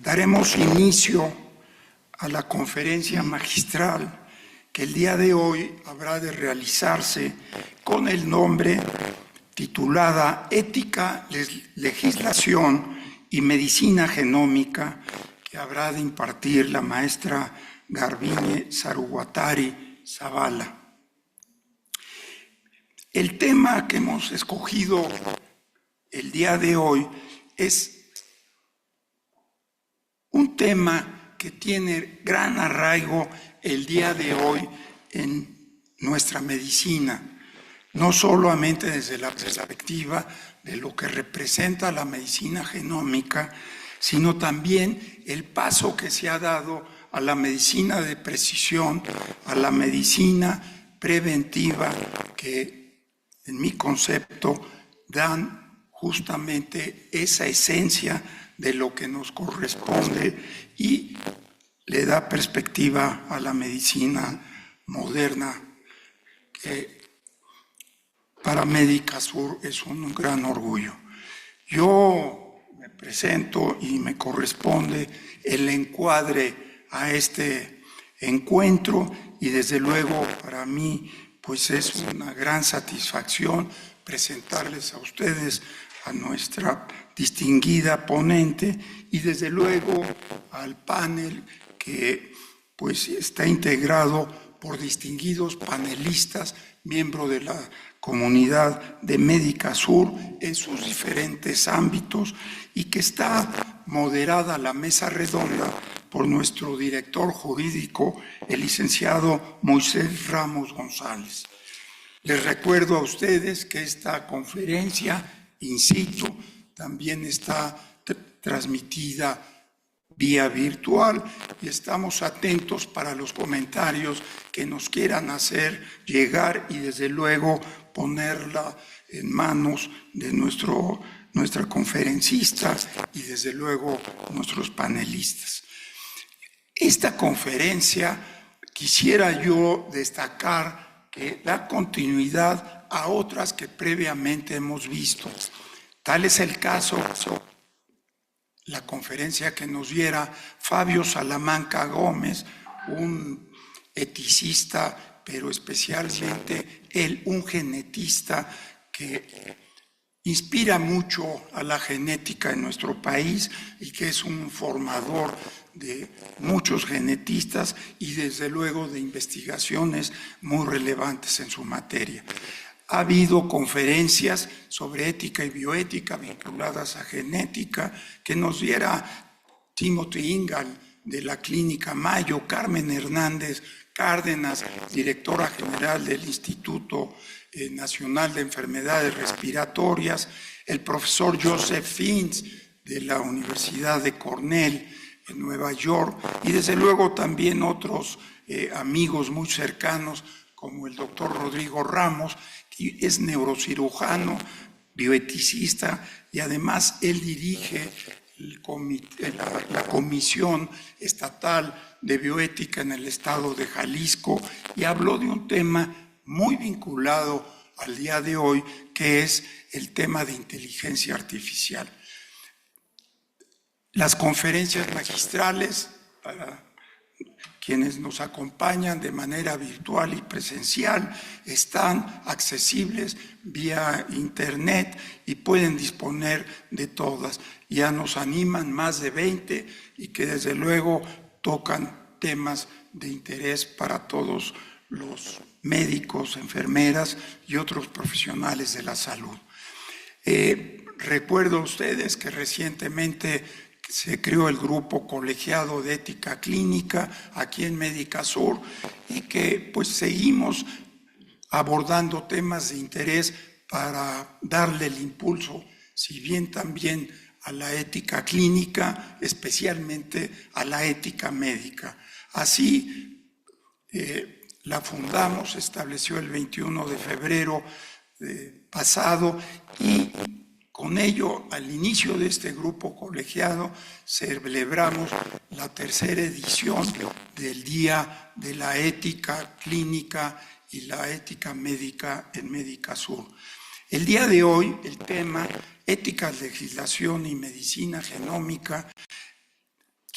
Daremos inicio a la conferencia magistral que el día de hoy habrá de realizarse con el nombre titulada Ética, Legislación y Medicina Genómica, que habrá de impartir la maestra Garbiñe Saruwatari Zavala. El tema que hemos escogido el día de hoy es un tema que tiene gran arraigo el día de hoy en nuestra medicina, no solamente desde la perspectiva de lo que representa la medicina genómica, sino también el paso que se ha dado a la medicina de precisión, a la medicina preventiva, que en mi concepto dan justamente esa esencia de lo que nos corresponde y le da perspectiva a la medicina moderna, que para Medicasur es un gran orgullo. Yo me presento y me corresponde el encuadre a este encuentro y desde luego para mí pues es una gran satisfacción presentarles a ustedes a nuestra distinguida ponente y desde luego al panel que pues está integrado por distinguidos panelistas, miembros de la comunidad de Medicasur en sus diferentes ámbitos y que está moderada la mesa redonda por nuestro director jurídico, el licenciado Moisés Ramos González. Les recuerdo a ustedes que esta conferencia in situ también está transmitida vía virtual y estamos atentos para los comentarios que nos quieran hacer llegar y desde luego ponerla en manos de nuestra conferencista y desde luego nuestros panelistas. Esta conferencia quisiera yo destacar que da continuidad a otras que previamente hemos visto. Tal es el caso, la conferencia que nos diera Fabio Salamanca Gómez, un eticista, pero especialmente él, un genetista que inspira mucho a la genética en nuestro país y que es un formador de muchos genetistas y desde luego de investigaciones muy relevantes en su materia. Ha habido conferencias sobre ética y bioética vinculadas a genética que nos diera Timothy Ingal de la Clínica Mayo, Carmen Hernández Cárdenas, directora general del Instituto Nacional de Enfermedades Respiratorias, el profesor Joseph Fins de la Universidad de Cornell en Nueva York y desde luego también otros amigos muy cercanos como el doctor Rodrigo Ramos, que es neurocirujano, bioeticista y además él dirige la Comisión Estatal de Bioética en el estado de Jalisco y habló de un tema muy vinculado al día de hoy, que es el tema de inteligencia artificial. Las conferencias magistrales, para quienes nos acompañan de manera virtual y presencial, están accesibles vía internet y pueden disponer de todas. Ya nos animan más de 20 y que desde luego tocan temas de interés para todos los médicos, enfermeras y otros profesionales de la salud. Recuerdo a ustedes que recientemente se creó el grupo colegiado de ética clínica aquí en Medicasur y que pues seguimos abordando temas de interés para darle el impulso, si bien también a la ética clínica, especialmente a la ética médica. Así la fundamos, se estableció el 21 de febrero pasado y con ello, al inicio de este grupo colegiado, celebramos la tercera edición del Día de la Ética Clínica y la Ética Médica en Medicasur. El día de hoy, el tema Ética, Legislación y Medicina Genómica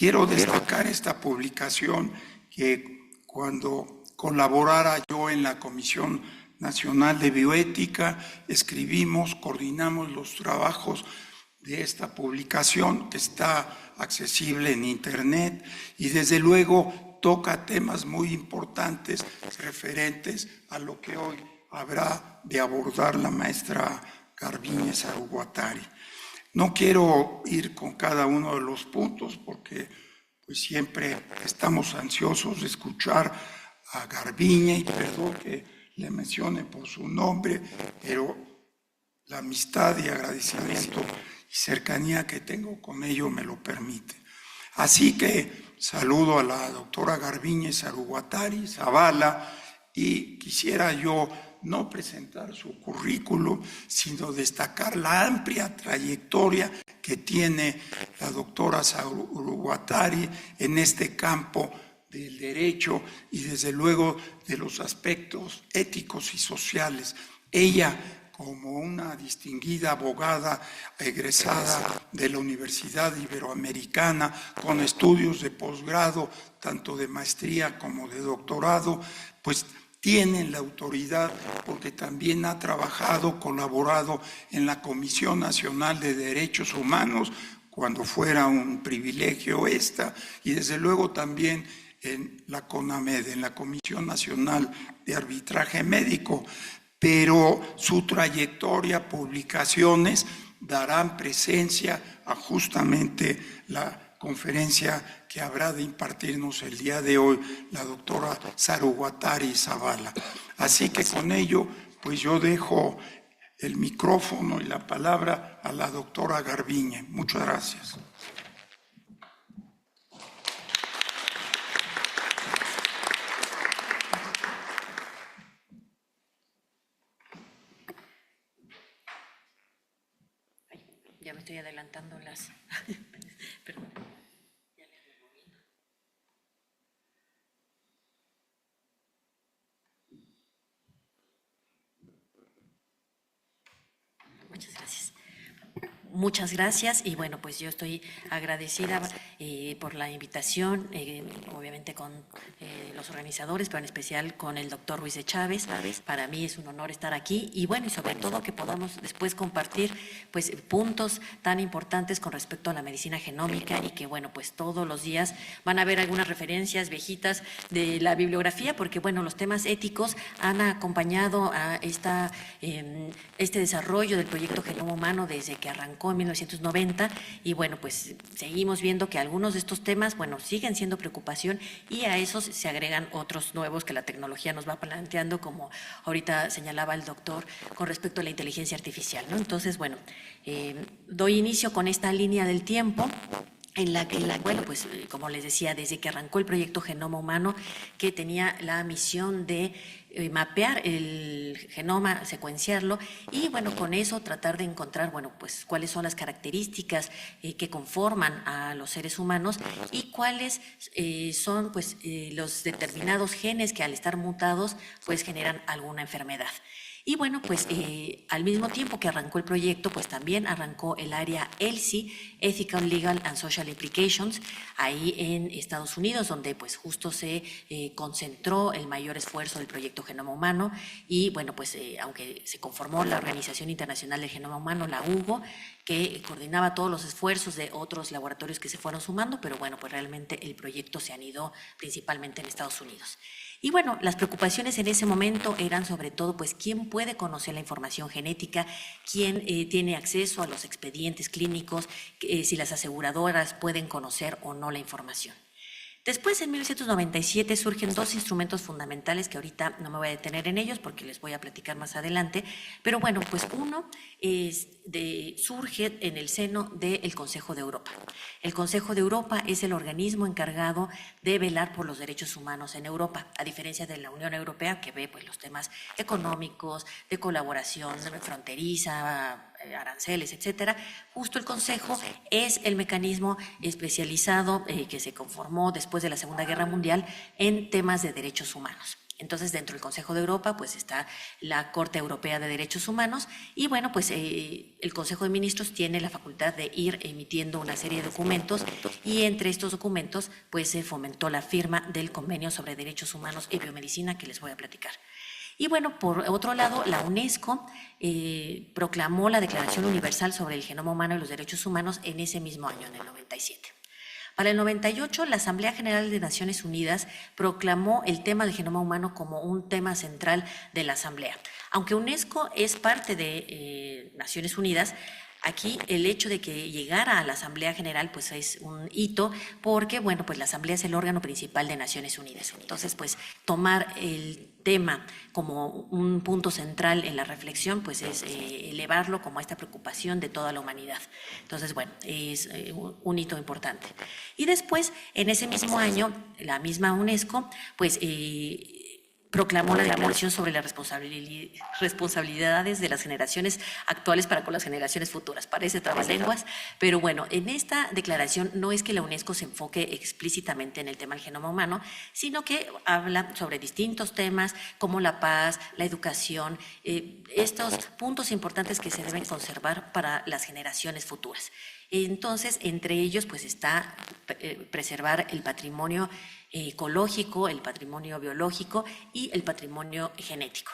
Quiero destacar esta publicación que cuando colaborara yo en la Comisión Nacional de Bioética, escribimos, coordinamos los trabajos de esta publicación que está accesible en Internet y desde luego toca temas muy importantes referentes a lo que hoy habrá de abordar la maestra Garbiñe Saruguatari. No quiero ir con cada uno de los puntos porque pues siempre estamos ansiosos de escuchar a Garbiñe y perdón que le mencione por su nombre, pero la amistad y agradecimiento y cercanía que tengo con ello me lo permite. Así que saludo a la doctora Garbiñe Saruguatari Zavala y quisiera yo no presentar su currículum, sino destacar la amplia trayectoria que tiene la doctora Saruguatari en este campo del derecho y desde luego de los aspectos éticos y sociales. Ella, como una distinguida abogada egresada de la Universidad Iberoamericana, con estudios de posgrado, tanto de maestría como de doctorado, pues tienen la autoridad porque también ha trabajado, colaborado en la Comisión Nacional de Derechos Humanos, cuando fuera un privilegio esta, y desde luego también en la CONAMED, en la Comisión Nacional de Arbitraje Médico, pero su trayectoria, publicaciones, darán presencia a justamente la conferencia que habrá de impartirnos el día de hoy la doctora Saruguatari Zavala. Así que con ello, pues yo dejo el micrófono y la palabra a la doctora Garbiñe. Muchas gracias. Ya me estoy adelantando las... Perdón. Ya le ando moviendo. Muchas gracias. Muchas gracias y bueno, pues yo estoy agradecida por la invitación, obviamente con los organizadores, pero en especial con el doctor Ruiz de Chávez. Para mí es un honor estar aquí y bueno, y sobre todo que podamos después compartir pues puntos tan importantes con respecto a la medicina genómica y que bueno, pues todos los días van a haber algunas referencias viejitas de la bibliografía porque bueno, los temas éticos han acompañado a este desarrollo del proyecto Genoma Humano desde que arrancó en 1990 y bueno, pues seguimos viendo que algunos de estos temas, bueno, siguen siendo preocupación y a esos se agregan otros nuevos que la tecnología nos va planteando, como ahorita señalaba el doctor, con respecto a la inteligencia artificial, ¿no? Entonces, bueno, doy inicio con esta línea del tiempo en la que, bueno, pues como les decía, desde que arrancó el proyecto Genoma Humano, que tenía la misión de mapear el genoma, secuenciarlo y bueno, con eso tratar de encontrar, bueno, pues cuáles son las características que conforman a los seres humanos y cuáles son pues los determinados genes que al estar mutados pues generan alguna enfermedad. Y bueno, pues al mismo tiempo que arrancó el proyecto, pues también arrancó el área ELSI, Ethical, Legal and Social Implications, ahí en Estados Unidos, donde pues justo se concentró el mayor esfuerzo del proyecto Genoma Humano y bueno, pues aunque se conformó la Organización Internacional del Genoma Humano, la UGO, que coordinaba todos los esfuerzos de otros laboratorios que se fueron sumando, pero bueno, pues realmente el proyecto se anidó principalmente en Estados Unidos. Y bueno, las preocupaciones en ese momento eran sobre todo, pues, quién puede conocer la información genética, quién tiene acceso a los expedientes clínicos, si las aseguradoras pueden conocer o no la información. Después, en 1997, surgen dos instrumentos fundamentales que ahorita no me voy a detener en ellos porque les voy a platicar más adelante, pero bueno, pues uno surge en el seno del Consejo de Europa. El Consejo de Europa es el organismo encargado de velar por los derechos humanos en Europa, a diferencia de la Unión Europea, que ve pues los temas económicos, de colaboración fronteriza, aranceles, etcétera. Justo el Consejo es el mecanismo especializado que se conformó después de la Segunda Guerra Mundial en temas de derechos humanos. Entonces, dentro del Consejo de Europa, pues está la Corte Europea de Derechos Humanos y bueno, pues el Consejo de Ministros tiene la facultad de ir emitiendo una serie de documentos y entre estos documentos, pues se fomentó la firma del Convenio sobre Derechos Humanos y Biomedicina que les voy a platicar. Y bueno, por otro lado, la UNESCO proclamó la Declaración Universal sobre el Genoma Humano y los Derechos Humanos en ese mismo año, en el 97. Para el 98, la Asamblea General de Naciones Unidas proclamó el tema del genoma humano como un tema central de la Asamblea. Aunque UNESCO es parte de Naciones Unidas, aquí el hecho de que llegara a la Asamblea General pues es un hito porque, bueno, pues la Asamblea es el órgano principal de Naciones Unidas. Entonces, pues tomar el tema como un punto central en la reflexión, pues es elevarlo como esta preocupación de toda la humanidad. Entonces, bueno, es un hito importante. Y después, en ese mismo año, la misma UNESCO, pues proclamó la Declaración sobre las responsabilidades de las generaciones actuales para con las generaciones futuras. Parece trabalenguas, pero bueno, en esta declaración no es que la UNESCO se enfoque explícitamente en el tema del genoma humano, sino que habla sobre distintos temas como la paz, la educación, estos puntos importantes que se deben conservar para las generaciones futuras. Entonces, entre ellos, pues está preservar el patrimonio ecológico, el patrimonio biológico y el patrimonio genético.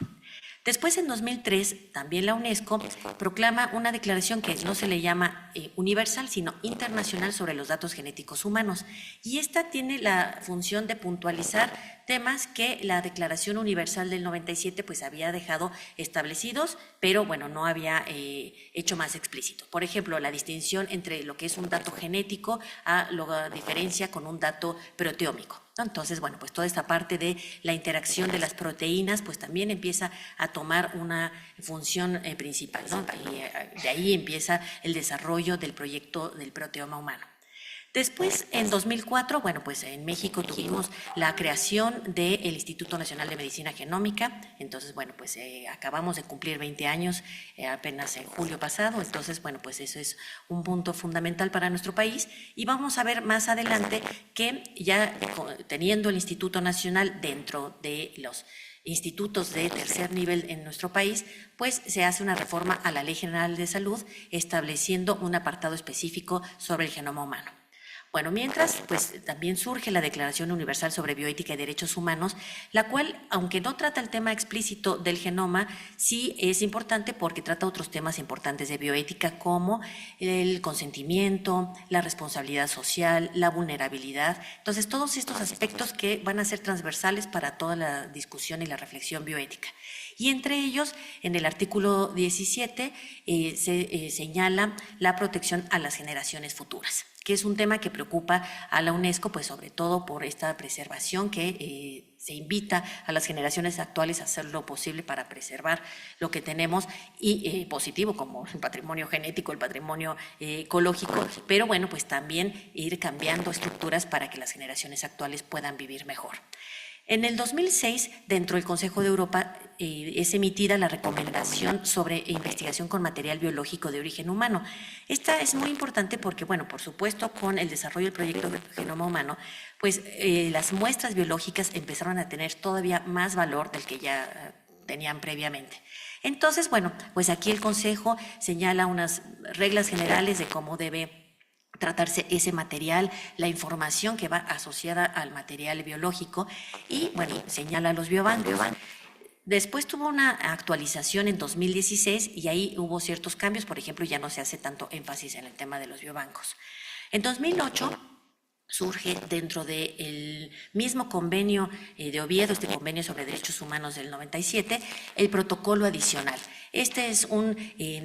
Después, en 2003, también la UNESCO proclama una declaración que no se le llama universal, sino internacional sobre los datos genéticos humanos. Y esta tiene la función de puntualizar temas que la Declaración Universal del 97 pues había dejado establecidos, pero bueno, no había hecho más explícito. Por ejemplo, la distinción entre lo que es un dato genético a la diferencia con un dato proteómico. Entonces, bueno, pues toda esta parte de la interacción de las proteínas, pues también empieza a tomar una función principal, ¿no? Y de ahí empieza el desarrollo del proyecto del proteoma humano. Después, en 2004, bueno, pues en México tuvimos la creación del Instituto Nacional de Medicina Genómica. Entonces, bueno, pues acabamos de cumplir 20 años apenas en julio pasado. Entonces, bueno, pues eso es un punto fundamental para nuestro país. Y vamos a ver más adelante que ya teniendo el Instituto Nacional dentro de los institutos de tercer nivel en nuestro país, pues se hace una reforma a la Ley General de Salud estableciendo un apartado específico sobre el genoma humano. Bueno, mientras, pues también surge la Declaración Universal sobre Bioética y Derechos Humanos, la cual, aunque no trata el tema explícito del genoma, sí es importante porque trata otros temas importantes de bioética como el consentimiento, la responsabilidad social, la vulnerabilidad. Entonces, todos estos aspectos que van a ser transversales para toda la discusión y la reflexión bioética. Y entre ellos, en el artículo 17, se señala la protección a las generaciones futuras, que es un tema que preocupa a la UNESCO, pues sobre todo por esta preservación que se invita a las generaciones actuales a hacer lo posible para preservar lo que tenemos y positivo como el patrimonio genético, el patrimonio ecológico, pero bueno, pues también ir cambiando estructuras para que las generaciones actuales puedan vivir mejor. En el 2006, dentro del Consejo de Europa, es emitida la recomendación sobre investigación con material biológico de origen humano. Esta es muy importante porque, bueno, por supuesto, con el desarrollo del proyecto de genoma humano, pues las muestras biológicas empezaron a tener todavía más valor del que ya tenían previamente. Entonces, bueno, pues aquí el Consejo señala unas reglas generales de cómo debe tratarse ese material, la información que va asociada al material biológico y, bueno, señala los biobancos. Después tuvo una actualización en 2016 y ahí hubo ciertos cambios, por ejemplo, ya no se hace tanto énfasis en el tema de los biobancos. En 2008 surge dentro del mismo convenio de Oviedo, este convenio sobre derechos humanos del 97, el protocolo adicional. Este es un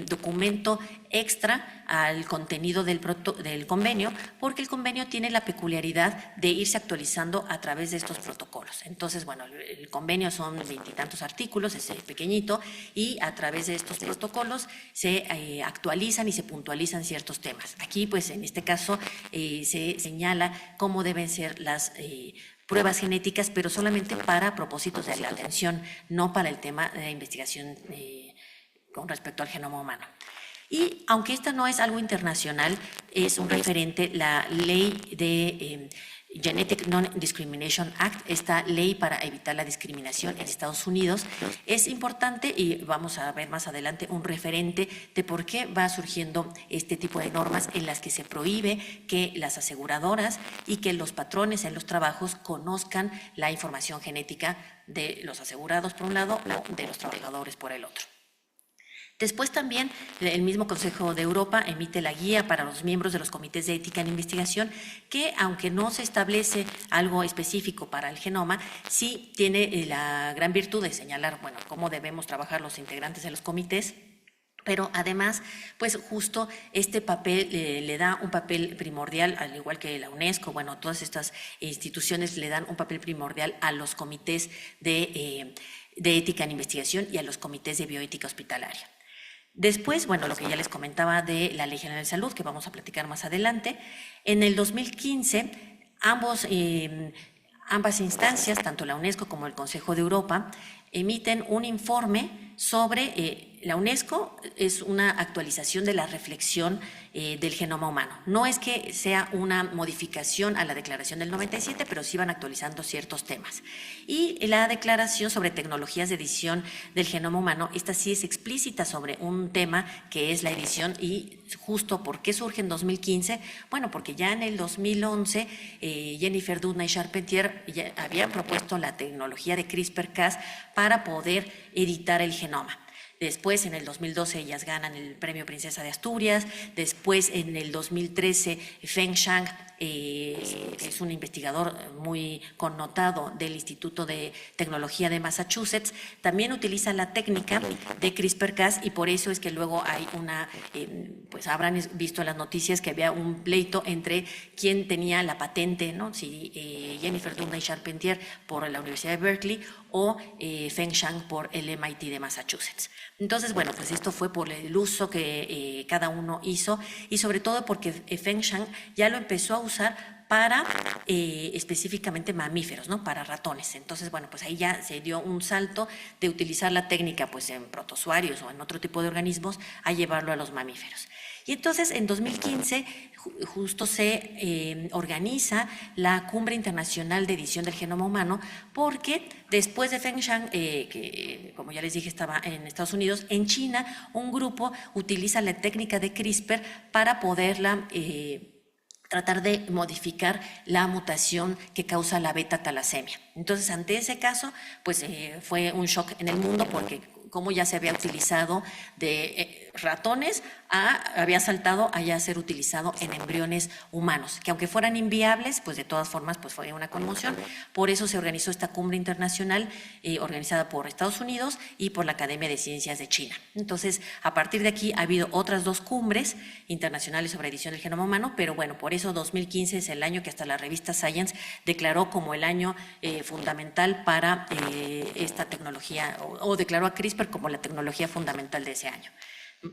documento extra al contenido del convenio, porque el convenio tiene la peculiaridad de irse actualizando a través de estos protocolos. Entonces, bueno, el convenio son 20 y tantos artículos, es pequeñito, y a través de estos protocolos se actualizan y se puntualizan ciertos temas. Aquí, pues, en este caso, se señala cómo deben ser las pruebas genéticas, pero solamente para propósitos de la atención, no para el tema de investigación con respecto al genoma humano. Y aunque esta no es algo internacional, es un referente la ley de Genetic Non-Discrimination Act, esta ley para evitar la discriminación en Estados Unidos, es importante y vamos a ver más adelante un referente de por qué va surgiendo este tipo de normas en las que se prohíbe que las aseguradoras y que los patrones en los trabajos conozcan la información genética de los asegurados por un lado o de los trabajadores por el otro. Después también el mismo Consejo de Europa emite la guía para los miembros de los comités de ética en investigación que, aunque no se establece algo específico para el genoma, sí tiene la gran virtud de señalar, bueno, cómo debemos trabajar los integrantes de los comités. Pero además, pues justo este papel le da un papel primordial, al igual que la UNESCO, bueno, todas estas instituciones le dan un papel primordial a los comités de ética en investigación y a los comités de bioética hospitalaria. Después, bueno, lo que ya les comentaba de la Ley General de Salud, que vamos a platicar más adelante, en el 2015 ambas instancias, tanto la UNESCO como el Consejo de Europa, emiten un informe sobre, la UNESCO es una actualización de la reflexión del genoma humano. No es que sea una modificación a la declaración del 97, pero sí van actualizando ciertos temas. Y la declaración sobre tecnologías de edición del genoma humano, esta sí es explícita sobre un tema que es la edición y justo ¿por qué surge en 2015? Bueno, porque ya en el 2011 Jennifer Doudna y Charpentier ya habían propuesto la tecnología de CRISPR-Cas para poder editar el genoma. Después, en el 2012, ellas ganan el Premio Princesa de Asturias. Después, en el 2013, Feng Zhang, que es un investigador muy connotado del Instituto de Tecnología de Massachusetts, también utiliza la técnica de CRISPR-Cas y por eso es que luego hay una, pues habrán visto las noticias que había un pleito entre quién tenía la patente, ¿no? Si Jennifer Doudna y Charpentier por la Universidad de Berkeley o Feng Zhang por el MIT de Massachusetts. Entonces, bueno, pues esto fue por el uso que cada uno hizo y sobre todo porque Feng Zhang ya lo empezó a usar para específicamente mamíferos, ¿no? Para ratones. Entonces, bueno, pues ahí ya se dio un salto de utilizar la técnica pues en protozoarios o en otro tipo de organismos a llevarlo a los mamíferos. Y entonces en 2015 justo se organiza la Cumbre Internacional de Edición del Genoma Humano porque después de Feng Zhang, que como ya les dije estaba en Estados Unidos, en China un grupo utiliza la técnica de CRISPR para poderla tratar de modificar la mutación que causa la beta-talasemia. Entonces, ante ese caso, pues fue un shock en el mundo porque como ya se había utilizado de ratones, había saltado a ya ser utilizado en embriones humanos, que aunque fueran inviables, pues de todas formas pues fue una conmoción. Por eso se organizó esta cumbre internacional organizada por Estados Unidos y por la Academia de Ciencias de China. Entonces, a partir de aquí ha habido otras 2 cumbres internacionales sobre edición del genoma humano, pero bueno, por eso 2015 es el año que hasta la revista Science declaró como el año fundamental para esta tecnología, o declaró a CRISPR como la tecnología fundamental de ese año.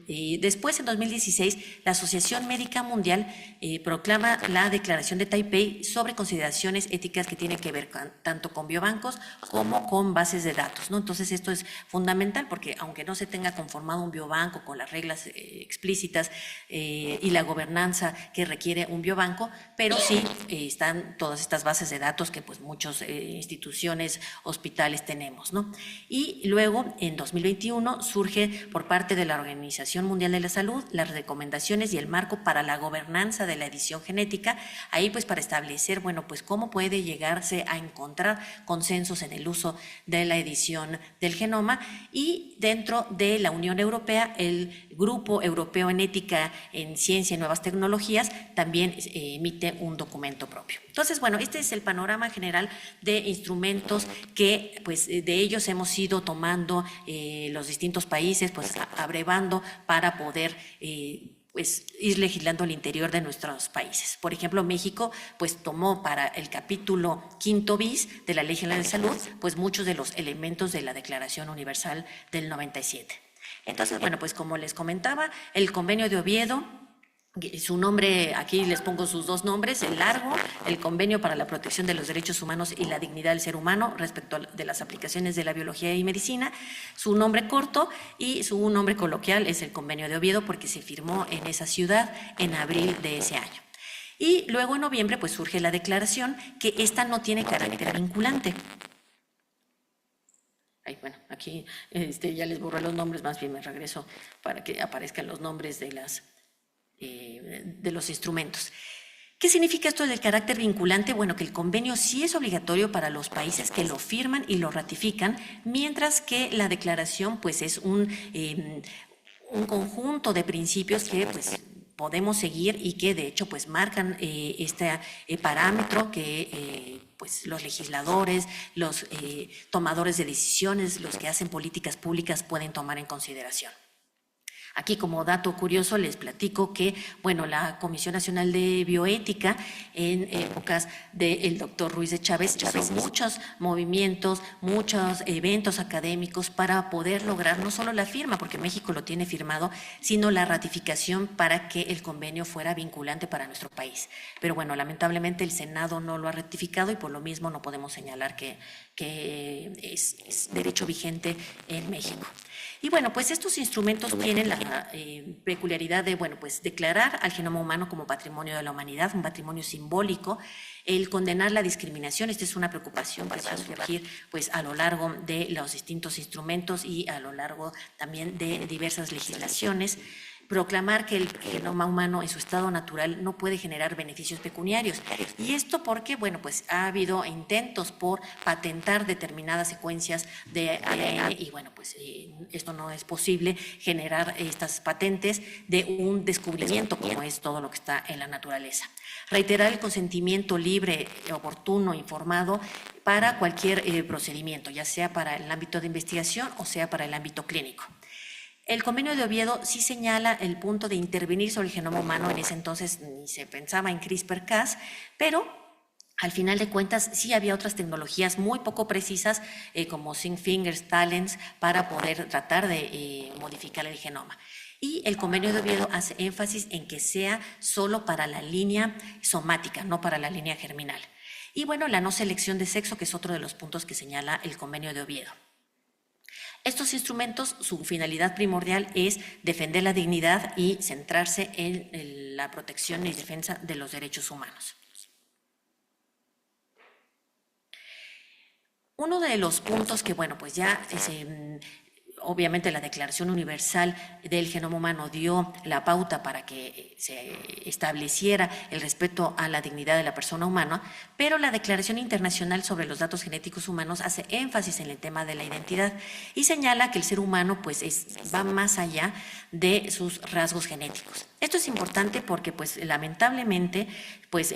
Y después, en 2016, la Asociación Médica Mundial proclama la Declaración de Taipei sobre consideraciones éticas que tienen que ver tanto con biobancos como con bases de datos, ¿no? Entonces, esto es fundamental porque aunque no se tenga conformado un biobanco con las reglas explícitas y la gobernanza que requiere un biobanco, pero sí están todas estas bases de datos que pues muchas instituciones, hospitales tenemos, ¿no? Y luego, en 2021, surge por parte de la Organización Mundial de la Salud las recomendaciones y el marco para la gobernanza de la edición genética, ahí pues para establecer, bueno, pues cómo puede llegarse a encontrar consensos en el uso de la edición del genoma y dentro de la Unión Europea, el Grupo Europeo en Ética en Ciencia y Nuevas Tecnologías también emite un documento propio. Entonces, bueno, este es el panorama general de instrumentos que pues de ellos hemos ido tomando los distintos países, pues abrevando para poder pues ir legislando al interior de nuestros países. Por ejemplo, México pues tomó para el capítulo 5 bis de la Ley General de Salud pues muchos de los elementos de la Declaración Universal del 97. Entonces, bueno, pues como les comentaba, el Convenio de Oviedo, su nombre, aquí les pongo sus 2 nombres, el largo, el Convenio para la Protección de los Derechos Humanos y la Dignidad del Ser Humano respecto de las aplicaciones de la biología y medicina, su nombre corto y su nombre coloquial es el Convenio de Oviedo porque se firmó en esa ciudad en abril de ese año. Y luego en noviembre pues surge la declaración, que esta no tiene carácter vinculante. Ay, bueno, aquí ya les borré los nombres, más bien me regreso para que aparezcan los nombres de los instrumentos. ¿Qué significa esto del carácter vinculante? Bueno, que el convenio sí es obligatorio para los países que lo firman y lo ratifican, mientras que la declaración pues es un conjunto de principios que pues podemos seguir y que de hecho pues marcan este parámetro que pues los legisladores, los tomadores de decisiones, los que hacen políticas públicas pueden tomar en consideración. Aquí como dato curioso les platico que, bueno, la Comisión Nacional de Bioética en épocas del doctor Ruiz de Chávez hizo muchos movimientos, muchos eventos académicos para poder lograr no solo la firma, porque México lo tiene firmado, sino la ratificación para que el convenio fuera vinculante para nuestro país. Pero bueno, lamentablemente el Senado no lo ha ratificado y por lo mismo no podemos señalar que es derecho vigente en México. Y bueno, pues estos instrumentos tienen la peculiaridad de, bueno, pues declarar al genoma humano como patrimonio de la humanidad, un patrimonio simbólico, el condenar la discriminación. Esta es una preocupación que va a surgir pues a lo largo de los distintos instrumentos y a lo largo también de diversas legislaciones. Proclamar que el genoma humano en su estado natural no puede generar beneficios pecuniarios. Y esto porque, bueno, pues ha habido intentos por patentar determinadas secuencias de ADN y, bueno, pues esto no es posible generar estas patentes de un descubrimiento como es todo lo que está en la naturaleza. Reiterar el consentimiento libre, oportuno, informado para cualquier procedimiento, ya sea para el ámbito de investigación o sea para el ámbito clínico. El convenio de Oviedo sí señala el punto de intervenir sobre el genoma humano. En ese entonces ni se pensaba en CRISPR-Cas, pero al final de cuentas sí había otras tecnologías muy poco precisas como zinc fingers, talents, para poder tratar de modificar el genoma. Y el convenio de Oviedo hace énfasis en que sea solo para la línea somática, no para la línea germinal. Y bueno, la no selección de sexo, que es otro de los puntos que señala el convenio de Oviedo. Estos instrumentos, su finalidad primordial es defender la dignidad y centrarse en la protección y defensa de los derechos humanos. Uno de los puntos que, bueno, pues ya obviamente la Declaración Universal del Genoma Humano dio la pauta para que se estableciera el respeto a la dignidad de la persona humana, pero la Declaración Internacional sobre los Datos Genéticos Humanos hace énfasis en el tema de la identidad y señala que el ser humano pues va más allá de sus rasgos genéticos. Esto es importante porque pues lamentablemente pues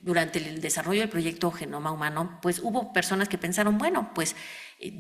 durante el desarrollo del proyecto Genoma Humano pues hubo personas que pensaron, bueno, pues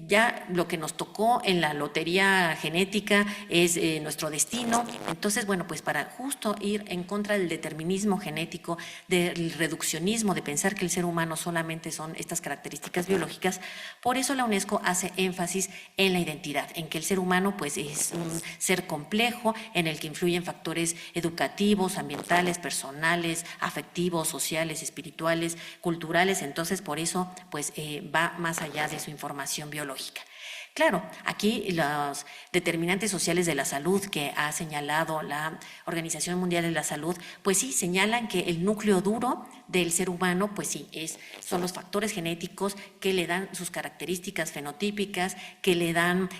ya lo que nos tocó en la lotería genética es nuestro destino. Entonces, bueno, pues para justo ir en contra del determinismo genético, del reduccionismo, de pensar que el ser humano solamente son estas características biológicas, por eso la UNESCO hace énfasis en la identidad, en que el ser humano pues es un ser complejo en el que influyen factores educativos, ambientales, personales, afectivos, sociales, espirituales, culturales. Entonces, por eso pues va más allá de su información biológica. Claro, aquí los determinantes sociales de la salud que ha señalado la Organización Mundial de la Salud, pues sí, señalan que el núcleo duro del ser humano, pues sí, son los factores genéticos que le dan sus características fenotípicas, que le dan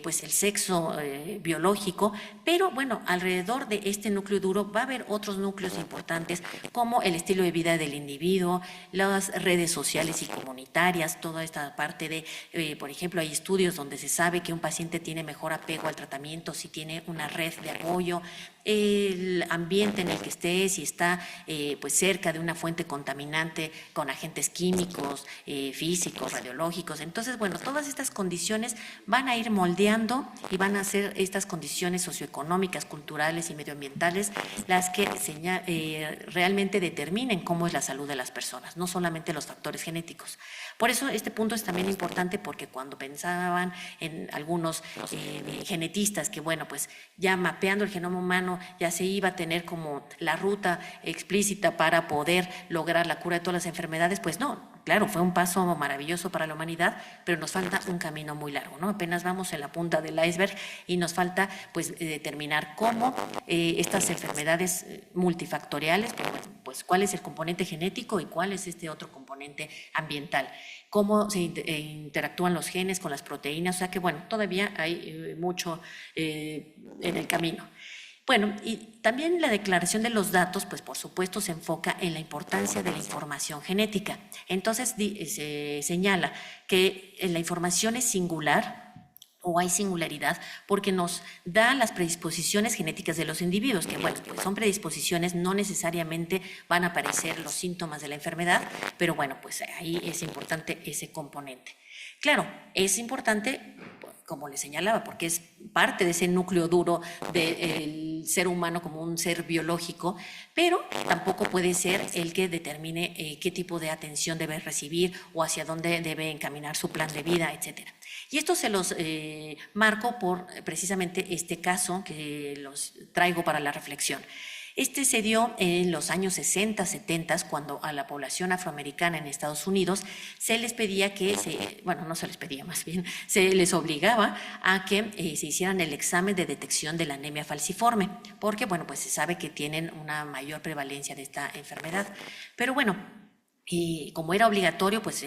pues el sexo biológico, pero bueno, alrededor de este núcleo duro va a haber otros núcleos importantes como el estilo de vida del individuo, las redes sociales y comunitarias, toda esta parte de, por ejemplo, hay estudios donde se sabe que un paciente tiene mejor apego al tratamiento si tiene una red de apoyo, el ambiente en el que esté, si está pues cerca de una fuente contaminante con agentes químicos, físicos, radiológicos. Entonces, bueno, todas estas condiciones van a ir moldeando y van a ser estas condiciones socioeconómicas, culturales y medioambientales las que realmente determinen cómo es la salud de las personas, no solamente los factores genéticos. Por eso este punto es también importante, porque cuando pensaban en algunos genetistas que, bueno, pues ya mapeando el genoma humano ya se iba a tener como la ruta explícita para poder lograr la cura de todas las enfermedades, pues no. Claro, fue un paso maravilloso para la humanidad, pero nos falta un camino muy largo, ¿no? Apenas vamos en la punta del iceberg y nos falta pues determinar cómo estas enfermedades multifactoriales, pues cuál es el componente genético y cuál es este otro componente ambiental, cómo se interactúan los genes con las proteínas, o sea que bueno, todavía hay mucho en el camino. Bueno, y también la declaración de los datos, pues por supuesto se enfoca en la importancia de la información genética. Entonces se señala que la información es singular o hay singularidad porque nos da las predisposiciones genéticas de los individuos, que bueno, que son predisposiciones, no necesariamente van a aparecer los síntomas de la enfermedad, pero bueno, pues ahí es importante ese componente. Claro, es importante, como les señalaba, porque es parte de ese núcleo duro del ser humano como un ser biológico, pero tampoco puede ser el que determine qué tipo de atención debe recibir o hacia dónde debe encaminar su plan de vida, etcétera. Y esto se los marco por precisamente este caso que los traigo para la reflexión. Este se dio en los años 60, 70, cuando a la población afroamericana en Estados Unidos se les pedía no se les pedía, más bien, se les obligaba a que se hicieran el examen de detección de la anemia falciforme, porque, bueno, pues se sabe que tienen una mayor prevalencia de esta enfermedad. Pero bueno, como era obligatorio, pues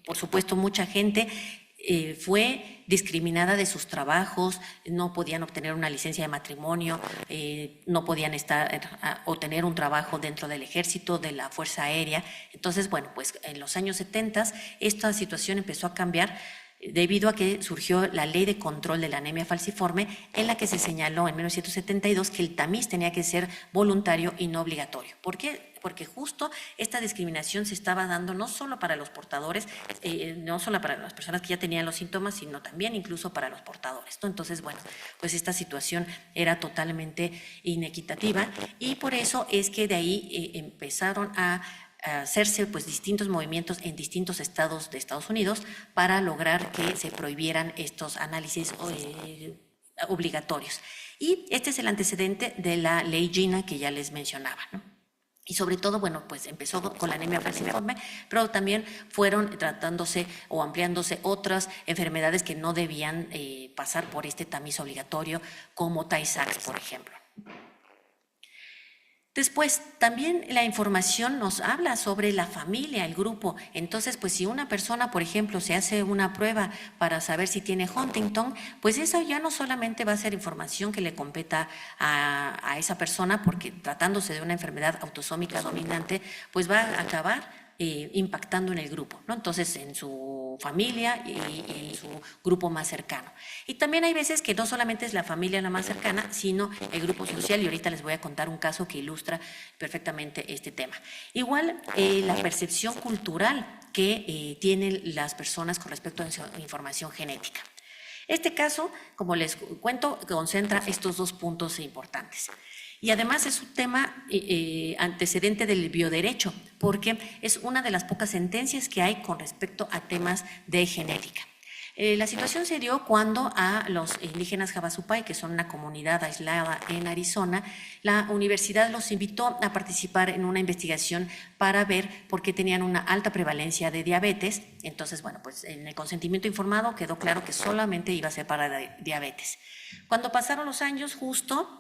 por supuesto mucha gente fue discriminada de sus trabajos, no podían obtener una licencia de matrimonio, no podían o tener un trabajo dentro del ejército, de la Fuerza Aérea. Entonces, bueno, pues en los años 70 esta situación empezó a cambiar debido a que surgió la Ley de Control de la Anemia Falciforme, en la que se señaló en 1972 que el tamiz tenía que ser voluntario y no obligatorio. ¿Por qué? Porque justo esta discriminación se estaba dando no solo para los portadores, no solo para las personas que ya tenían los síntomas, sino también incluso para los portadores, ¿no? Entonces, bueno, pues esta situación era totalmente inequitativa y por eso es que de ahí empezaron a hacerse pues distintos movimientos en distintos estados de Estados Unidos para lograr que se prohibieran estos análisis obligatorios. Y este es el antecedente de la ley Gina que ya les mencionaba, ¿no? Y sobre todo, bueno, pues empezó con la anemia falciforme, pero también fueron tratándose o ampliándose otras enfermedades que no debían pasar por este tamiz obligatorio, como Tay-Sachs, por ejemplo. Después, también la información nos habla sobre la familia, el grupo. Entonces, pues si una persona, por ejemplo, se hace una prueba para saber si tiene Huntington, pues esa ya no solamente va a ser información que le competa a esa persona, porque tratándose de una enfermedad autosómica dominante, pues va a acabar impactando en el grupo, ¿no? Entonces, en su familia y en su grupo más cercano. Y también hay veces que no solamente es la familia la más cercana, sino el grupo social, y ahorita les voy a contar un caso que ilustra perfectamente este tema. Igual, la percepción cultural que tienen las personas con respecto a su información genética. Este caso, como les cuento, concentra estos dos puntos importantes. Y además es un tema antecedente del bioderecho, porque es una de las pocas sentencias que hay con respecto a temas de genética. La situación se dio cuando a los indígenas Havasupai, que son una comunidad aislada en Arizona, la universidad los invitó a participar en una investigación para ver por qué tenían una alta prevalencia de diabetes. Entonces, bueno, pues en el consentimiento informado quedó claro que solamente iba a ser para diabetes. Cuando pasaron los años, justo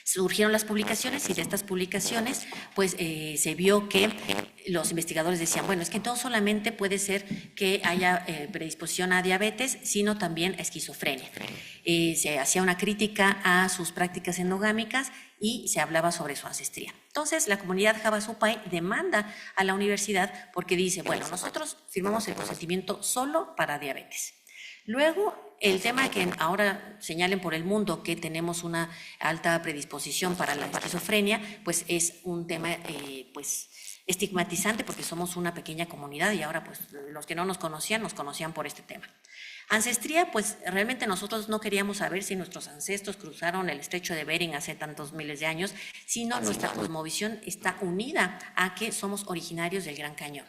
surgieron las publicaciones y de estas publicaciones pues se vio que los investigadores decían, bueno, es que no solamente puede ser que haya predisposición a diabetes, sino también a esquizofrenia. Se hacía una crítica a sus prácticas endogámicas y se hablaba sobre su ancestría. Entonces, la comunidad Havasupai demanda a la universidad porque dice, bueno, nosotros firmamos el consentimiento solo para diabetes. Luego, el tema que ahora señalen por el mundo que tenemos una alta predisposición para la esquizofrenia, pues es un tema pues estigmatizante porque somos una pequeña comunidad y ahora pues los que no nos conocían por este tema. Ancestría, pues realmente nosotros no queríamos saber si nuestros ancestros cruzaron el estrecho de Bering hace tantos miles de años, sino nuestra cosmovisión está unida a que somos originarios del Gran Cañón.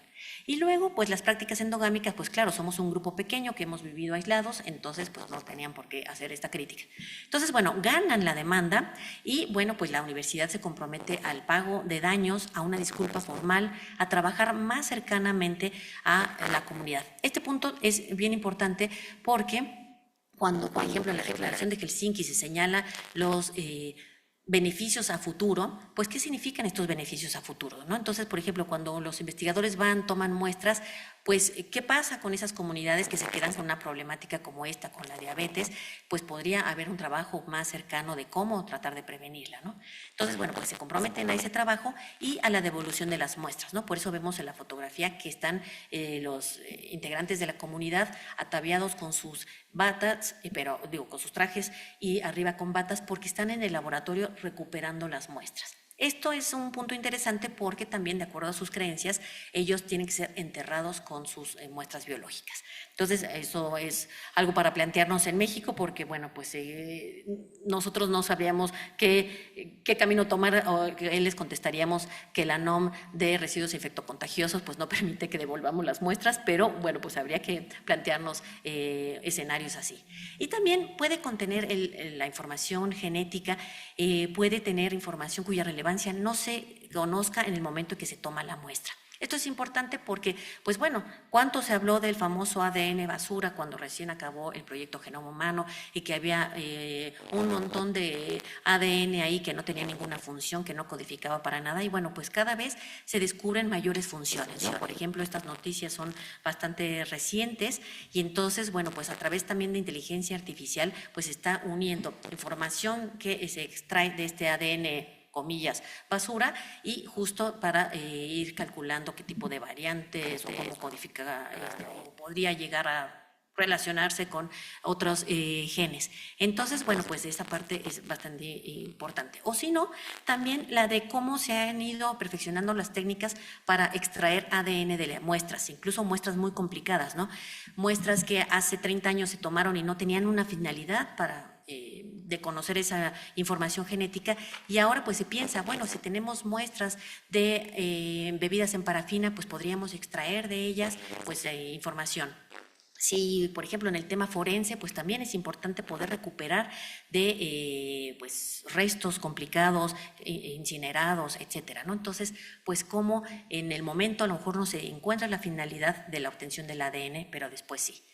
Y luego, pues las prácticas endogámicas, pues claro, somos un grupo pequeño que hemos vivido aislados, entonces pues no tenían por qué hacer esta crítica. Entonces, bueno, ganan la demanda y bueno, pues la universidad se compromete al pago de daños, a una disculpa formal, a trabajar más cercanamente a la comunidad. Este punto es bien importante porque cuando, por ejemplo, en la Declaración de Helsinki se señala los beneficios a futuro, pues ¿qué significan estos beneficios a futuro, ¿no? Entonces, por ejemplo, cuando los investigadores van, toman muestras, pues ¿qué pasa con esas comunidades que se quedan con una problemática como esta, con la diabetes? Pues podría haber un trabajo más cercano de cómo tratar de prevenirla, ¿no? Entonces, bueno, pues se comprometen a ese trabajo y a la devolución de las muestras, ¿no? Por eso vemos en la fotografía que están los integrantes de la comunidad ataviados con sus batas, pero digo, con sus trajes y arriba con batas, porque están en el laboratorio recuperando las muestras. Esto es un punto interesante porque también, de acuerdo a sus creencias, ellos tienen que ser enterrados con sus muestras biológicas. Entonces, eso es algo para plantearnos en México porque, bueno, pues nosotros no sabríamos qué camino tomar, o les contestaríamos que la NOM de residuos infectocontagiosos pues no permite que devolvamos las muestras, pero, bueno, pues habría que plantearnos escenarios así. Y también puede contener la información genética, puede tener información cuya relevancia no se conozca en el momento en que se toma la muestra. Esto es importante porque, pues bueno, ¿cuánto se habló del famoso ADN basura cuando recién acabó el proyecto Genoma Humano y que había un montón de ADN ahí que no tenía ninguna función, que no codificaba para nada? Y bueno, pues cada vez se descubren mayores funciones, ¿no? Por ejemplo, estas noticias son bastante recientes y entonces, bueno, pues a través también de inteligencia artificial, pues se está uniendo información que se extrae de este ADN, comillas, basura, y justo para ir calculando qué tipo de variantes o cómo codifica o podría llegar a relacionarse con otros genes. Entonces, bueno, pues esa parte es bastante importante. O si no, también la de cómo se han ido perfeccionando las técnicas para extraer ADN de las muestras, incluso muestras muy complicadas, ¿no? Muestras que hace 30 años se tomaron y no tenían una finalidad para de conocer esa información genética, y ahora pues se piensa, bueno, si tenemos muestras de bebidas en parafina, pues podríamos extraer de ellas pues información. Sí, por ejemplo, en el tema forense, pues también es importante poder recuperar de pues restos complicados, incinerados, etcétera, ¿no? Entonces, pues como en el momento a lo mejor no se encuentra la finalidad de la obtención del ADN, pero después sí.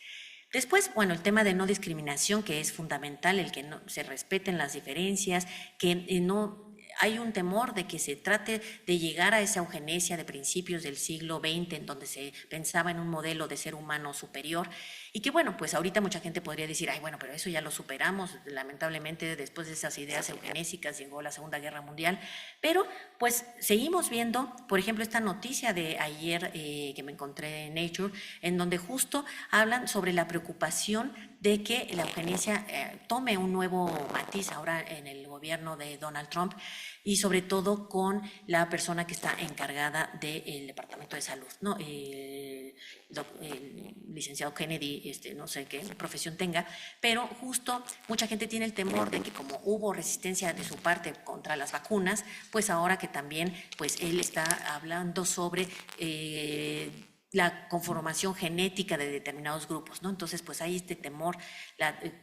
Después, bueno, el tema de no discriminación, que es fundamental, el que no, se respeten las diferencias, que no hay un temor de que se trate de llegar a esa eugenesia de principios del siglo XX, en donde se pensaba en un modelo de ser humano superior, y que bueno, pues ahorita mucha gente podría decir, ay, bueno, pero eso ya lo superamos, lamentablemente después de esas ideas eugenésicas llegó la Segunda Guerra Mundial, pero pues seguimos viendo, por ejemplo, esta noticia de ayer que me encontré en Nature, en donde justo hablan sobre la preocupación de que la eugenesia tome un nuevo matiz ahora en el gobierno de Donald Trump, y sobre todo con la persona que está encargada del Departamento de Salud, ¿no? El licenciado Kennedy, no sé qué profesión tenga, pero justo mucha gente tiene el temor de que como hubo resistencia de su parte contra las vacunas, pues ahora que también pues él está hablando sobre la conformación genética de determinados grupos, ¿no? Entonces, pues hay este temor,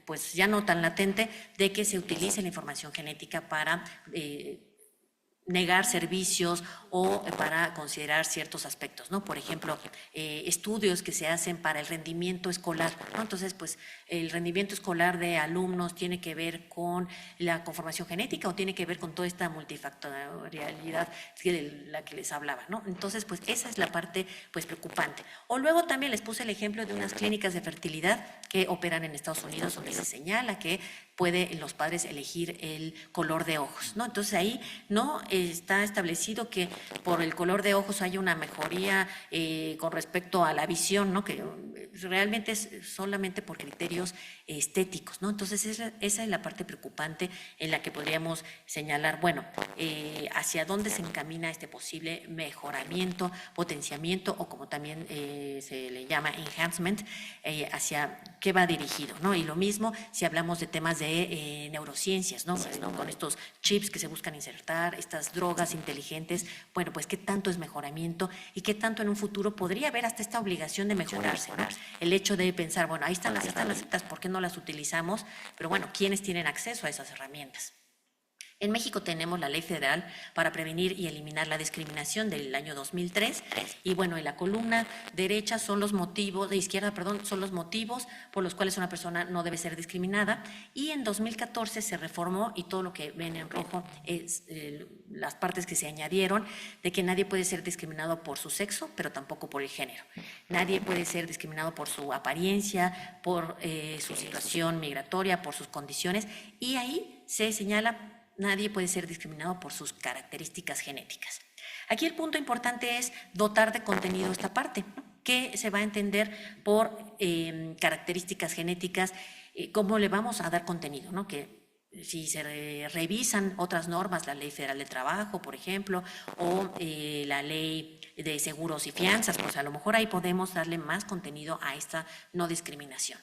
pues ya no tan latente, de que se utilice la información genética para negar servicios o para considerar ciertos aspectos, ¿no? Por ejemplo, estudios que se hacen para el rendimiento escolar, ¿no? Entonces, pues el rendimiento escolar de alumnos tiene que ver con la conformación genética o tiene que ver con toda esta multifactorialidad de la que les hablaba, ¿no? Entonces, pues esa es la parte pues preocupante. O luego también les puse el ejemplo de unas clínicas de fertilidad que operan en Estados Unidos, donde se señala que pueden los padres elegir el color de ojos, ¿no? Entonces ahí no está establecido que por el color de ojos haya una mejoría con respecto a la visión, ¿no? Que realmente es solamente por criterios estéticos, ¿no? Entonces esa es la parte preocupante en la que podríamos señalar, bueno, hacia dónde se encamina este posible mejoramiento, potenciamiento o como también se le llama enhancement, hacia qué va dirigido, ¿no? Y lo mismo si hablamos de temas de neurociencias, ¿no? Pues, ¿no? Con estos chips que se buscan insertar, estas drogas inteligentes, bueno, pues qué tanto es mejoramiento y qué tanto en un futuro podría haber hasta esta obligación de mejorarse, ¿no? El hecho de pensar, bueno, ahí están las herramientas, ¿por qué no las utilizamos? Pero bueno, ¿quiénes tienen acceso a esas herramientas? En México tenemos la Ley Federal para prevenir y eliminar la discriminación del año 2003 y bueno, en la columna derecha son los motivos, de izquierda, perdón, son los motivos por los cuales una persona no debe ser discriminada y en 2014 se reformó y todo lo que ven en rojo es las partes que se añadieron de que nadie puede ser discriminado por su sexo, pero tampoco por el género. Nadie puede ser discriminado por su apariencia, por su situación migratoria, por sus condiciones y ahí se señala nadie puede ser discriminado por sus características genéticas. Aquí el punto importante es dotar de contenido esta parte, ¿no? ¿Qué se va a entender por características genéticas? ¿Cómo le vamos a dar contenido, ¿no? Que si se revisan otras normas, la Ley Federal del Trabajo, por ejemplo, o la Ley de Seguros y Fianzas, pues a lo mejor ahí podemos darle más contenido a esta no discriminación.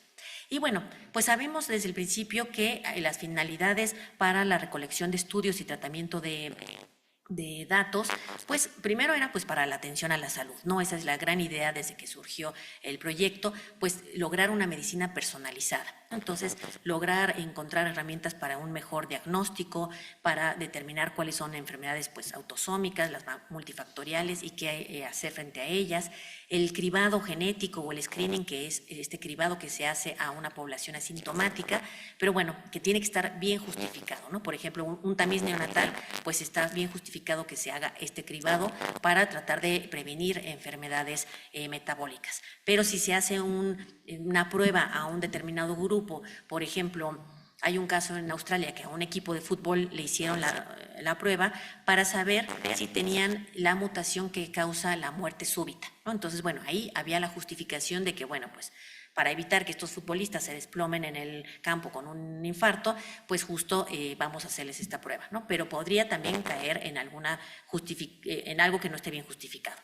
Y bueno, pues sabemos desde el principio que las finalidades para la recolección de estudios y tratamiento de datos, pues primero era pues para la atención a la salud, ¿no? Esa es la gran idea desde que surgió el proyecto, pues lograr una medicina personalizada. Entonces, lograr encontrar herramientas para un mejor diagnóstico, para determinar cuáles son enfermedades pues autosómicas, las multifactoriales y qué hacer frente a ellas, el cribado genético o el screening, que es este cribado que se hace a una población asintomática, pero bueno, que tiene que estar bien justificado, ¿no? Por ejemplo, un tamiz neonatal, pues está bien justificado que se haga este cribado para tratar de prevenir enfermedades metabólicas. Pero si se hace una prueba a un determinado grupo, por ejemplo, hay un caso en Australia que a un equipo de fútbol le hicieron la prueba para saber si tenían la mutación que causa la muerte súbita, ¿no? Entonces, bueno, ahí había la justificación de que, bueno, pues para evitar que estos futbolistas se desplomen en el campo con un infarto, pues justo vamos a hacerles esta prueba, ¿no? Pero podría también caer en en algo que no esté bien justificado.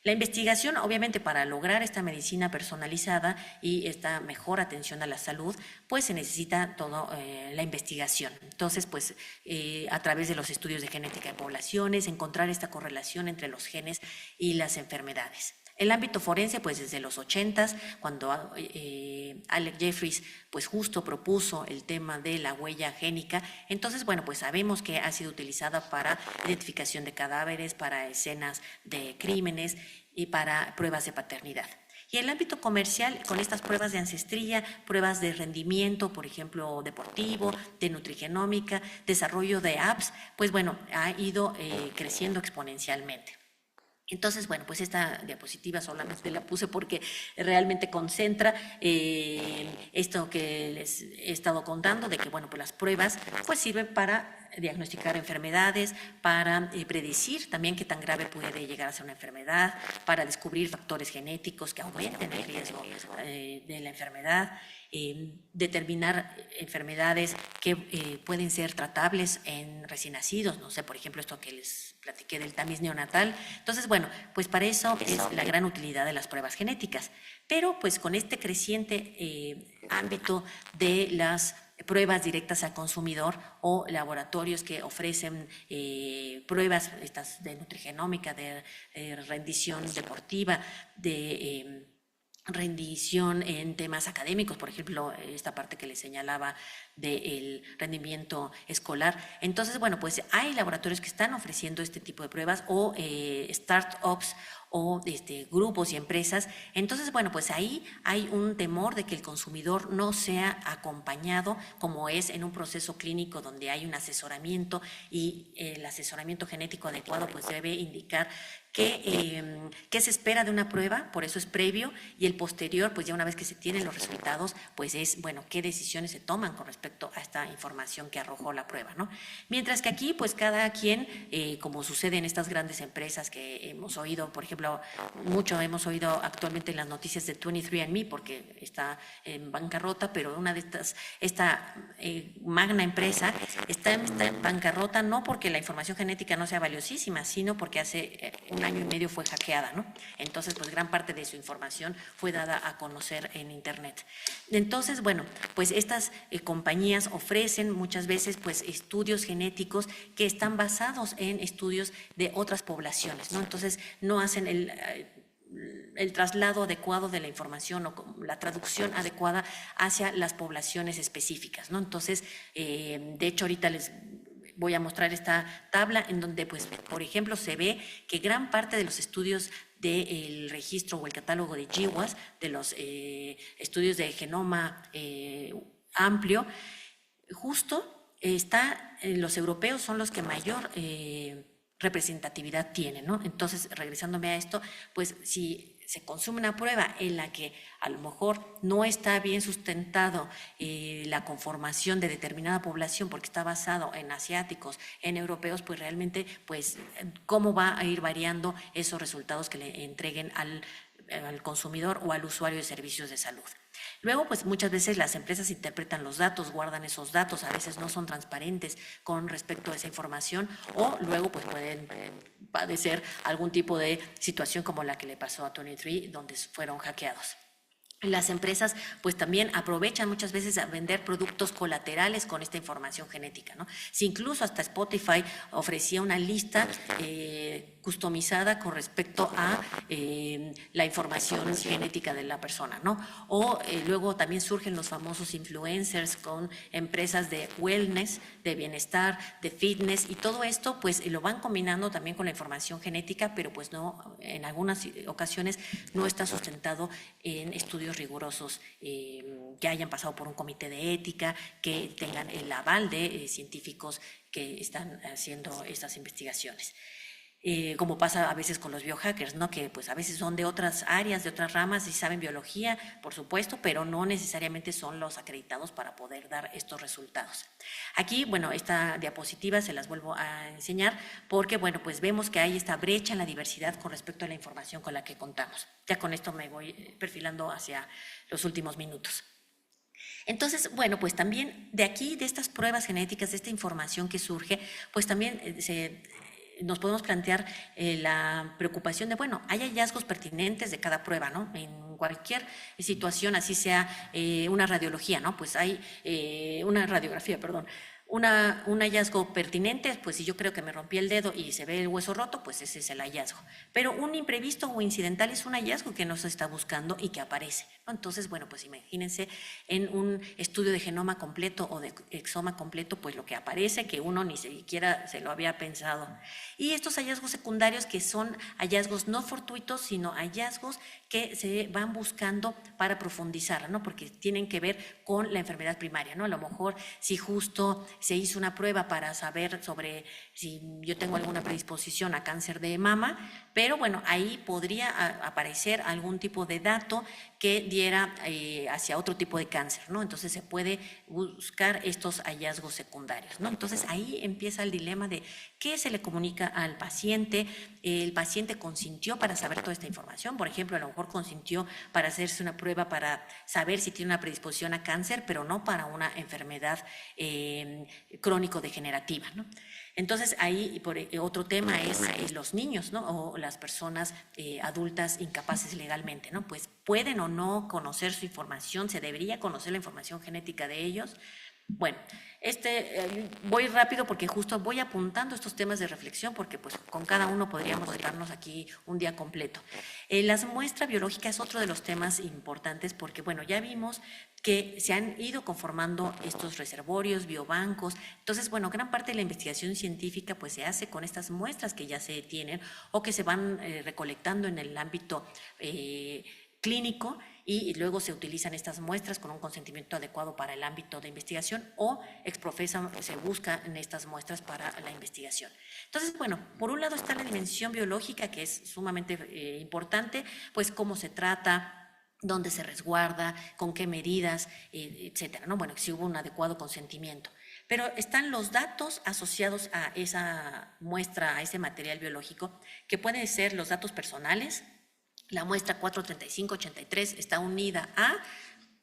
La investigación, obviamente, para lograr esta medicina personalizada y esta mejor atención a la salud, pues se necesita toda la investigación. Entonces, pues a través de los estudios de genética de poblaciones, encontrar esta correlación entre los genes y las enfermedades. El ámbito forense, pues desde los 80s, cuando Alec Jeffries pues justo propuso el tema de la huella génica, entonces bueno, pues sabemos que ha sido utilizada para identificación de cadáveres, para escenas de crímenes y para pruebas de paternidad. Y el ámbito comercial, con estas pruebas de ancestría, pruebas de rendimiento, por ejemplo, deportivo, de nutrigenómica, desarrollo de apps, pues bueno, ha ido creciendo exponencialmente. Entonces, bueno, pues esta diapositiva solamente la puse porque realmente concentra esto que les he estado contando, de que, bueno, pues las pruebas pues sirven para diagnosticar enfermedades, para predecir también qué tan grave puede llegar a ser una enfermedad, para descubrir factores genéticos que aumenten el riesgo de la enfermedad, determinar enfermedades que pueden ser tratables en recién nacidos, no sé, por ejemplo, esto que les platiqué del tamiz neonatal. Entonces, bueno, pues para eso es la gran utilidad de las pruebas genéticas. Pero pues con este creciente ámbito de las pruebas directas al consumidor o laboratorios que ofrecen pruebas estas de nutrigenómica, de rendición deportiva, de rendición en temas académicos, por ejemplo, esta parte que les señalaba del rendimiento escolar. Entonces, bueno, pues hay laboratorios que están ofreciendo este tipo de pruebas o startups o grupos y empresas. Entonces, bueno, pues ahí hay un temor de que el consumidor no sea acompañado como es en un proceso clínico donde hay un asesoramiento y el asesoramiento genético adecuado pues debe indicar qué se espera de una prueba, por eso es previo, y el posterior, pues ya una vez que se tienen los resultados, pues es, bueno, qué decisiones se toman con respecto a esta información que arrojó la prueba, ¿no? Mientras que aquí, pues cada quien, como sucede en estas grandes empresas que hemos oído, por ejemplo, mucho hemos oído actualmente en las noticias de 23andMe, porque está en bancarrota, pero una de esta magna empresa está en bancarrota no porque la información genética no sea valiosísima, sino porque hace un año y medio fue hackeada, ¿no? Entonces, pues gran parte de su información fue dada a conocer en Internet. Entonces, bueno, pues estas compañías ofrecen muchas veces pues estudios genéticos que están basados en estudios de otras poblaciones, ¿no? Entonces, no hacen el traslado adecuado de la información o la traducción adecuada hacia las poblaciones específicas, ¿no? Entonces, de hecho, ahorita les voy a mostrar esta tabla en donde, pues, por ejemplo, se ve que gran parte de los estudios del registro o el catálogo de GWAS, de los estudios de genoma amplio, justo los europeos son los que mayor representatividad tienen, ¿no? Entonces, regresándome a esto, pues si se consume una prueba en la que a lo mejor no está bien sustentado la conformación de determinada población porque está basado en asiáticos, en europeos, pues realmente, pues, ¿cómo va a ir variando esos resultados que le entreguen al consumidor o al usuario de servicios de salud? Luego, pues muchas veces las empresas interpretan los datos, guardan esos datos, a veces no son transparentes con respecto a esa información, o luego pues pueden padecer algún tipo de situación como la que le pasó a 23, donde fueron hackeados. Las empresas pues también aprovechan muchas veces a vender productos colaterales con esta información genética, ¿no? Si incluso hasta Spotify ofrecía una lista customizada con respecto a la información genética de la persona, ¿no? O luego también surgen los famosos influencers con empresas de wellness, de bienestar, de fitness, y todo esto pues lo van combinando también con la información genética, pero pues no, en algunas ocasiones no está sustentado en estudios rigurosos que hayan pasado por un comité de ética, que tengan el aval de científicos que están haciendo estas investigaciones. Como pasa a veces con los biohackers, ¿no? Que pues a veces son de otras áreas, de otras ramas y saben biología, por supuesto, pero no necesariamente son los acreditados para poder dar estos resultados. Aquí, bueno, esta diapositiva se las vuelvo a enseñar porque, bueno, pues vemos que hay esta brecha en la diversidad con respecto a la información con la que contamos. Ya con esto me voy perfilando hacia los últimos minutos. Entonces, bueno, pues también de aquí, de estas pruebas genéticas, de esta información que surge, pues también nos podemos plantear la preocupación de, bueno, hay hallazgos pertinentes de cada prueba, ¿no? En cualquier situación, así sea una radiología, ¿no? Pues hay una radiografía, perdón. Un hallazgo pertinente, pues si yo creo que me rompí el dedo y se ve el hueso roto, pues ese es el hallazgo. Pero un imprevisto o incidental es un hallazgo que no se está buscando y que aparece, ¿no? Entonces, bueno, pues imagínense en un estudio de genoma completo o de exoma completo, pues lo que aparece que uno ni siquiera se lo había pensado. Y estos hallazgos secundarios que son hallazgos no fortuitos, sino hallazgos que se van buscando para profundizar, ¿no? Porque tienen que ver con la enfermedad primaria, ¿no? A lo mejor si justo se hizo una prueba para saber sobre si yo tengo alguna predisposición a cáncer de mama, pero bueno, ahí podría aparecer algún tipo de dato que diera hacia otro tipo de cáncer, ¿no? Entonces se puede buscar estos hallazgos secundarios, ¿no? Entonces ahí empieza el dilema de qué se le comunica al paciente. El paciente consintió para saber toda esta información, por ejemplo, a lo mejor consintió para hacerse una prueba para saber si tiene una predisposición a cáncer, pero no para una enfermedad crónico-degenerativa, ¿no? Entonces ahí otro tema es los niños, ¿no? O las personas adultas incapaces legalmente, ¿no? Pues pueden o no conocer su información, se debería conocer la información genética de ellos. Bueno, voy rápido porque justo voy apuntando estos temas de reflexión porque pues con cada uno podríamos darnos aquí un día completo. Las muestras biológicas es otro de los temas importantes porque bueno, ya vimos que se han ido conformando estos reservorios, biobancos. Entonces, bueno, gran parte de la investigación científica pues se hace con estas muestras que ya se tienen o que se van recolectando en el ámbito clínico y luego se utilizan estas muestras con un consentimiento adecuado para el ámbito de investigación o ex profeso se buscan estas muestras para la investigación. Entonces, bueno, por un lado está la dimensión biológica que es sumamente importante, pues cómo se trata, dónde se resguarda, con qué medidas, etcétera, ¿no? Bueno, si hubo un adecuado consentimiento. Pero están los datos asociados a esa muestra, a ese material biológico, que pueden ser los datos personales. La muestra 43583 está unida a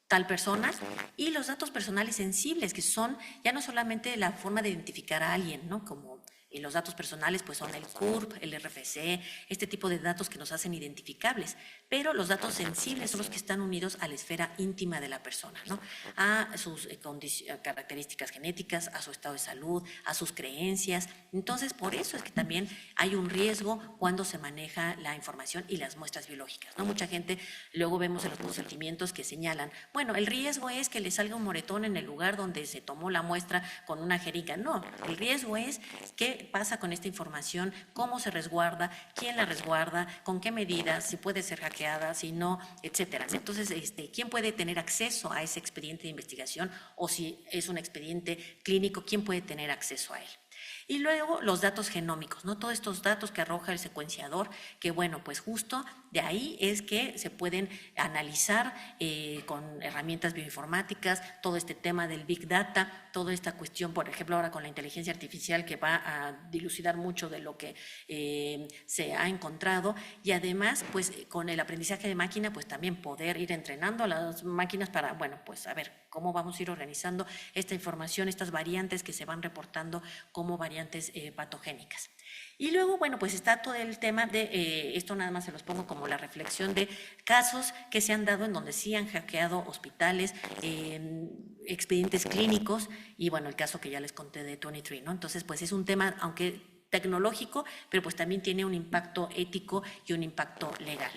tal persona, y los datos personales sensibles, que son ya no solamente la forma de identificar a alguien, ¿no? Como los datos personales pues son el CURP, el RFC, este tipo de datos que nos hacen identificables, pero los datos sensibles son los que están unidos a la esfera íntima de la persona, ¿no? A sus características genéticas, a su estado de salud, a sus creencias. Entonces, por eso es que también hay un riesgo cuando se maneja la información y las muestras biológicas, ¿no? Mucha gente, luego vemos en los consentimientos que señalan, bueno, el riesgo es que le salga un moretón en el lugar donde se tomó la muestra con una jeringa. No, el riesgo es qué pasa con esta información, cómo se resguarda, quién la resguarda, con qué medidas, si puede ser hackeada, si no, etcétera. Entonces, ¿quién puede tener acceso a ese expediente de investigación? O si es un expediente clínico, ¿quién puede tener acceso a él? Y luego los datos genómicos, ¿no? Todos estos datos que arroja el secuenciador, que bueno, pues justo de ahí es que se pueden analizar con herramientas bioinformáticas, todo este tema del Big Data, toda esta cuestión, por ejemplo, ahora con la inteligencia artificial que va a dilucidar mucho de lo que se ha encontrado, y además, pues con el aprendizaje de máquina, pues también poder ir entrenando a las máquinas para, bueno, pues a ver cómo vamos a ir organizando esta información, estas variantes que se van reportando como variantes patogénicas. Y luego, bueno, pues está todo el tema de, esto nada más se los pongo como la reflexión de casos que se han dado en donde sí han hackeado hospitales, expedientes clínicos, y bueno, el caso que ya les conté de 23, ¿no? Entonces, pues es un tema, aunque tecnológico, pero pues también tiene un impacto ético y un impacto legal.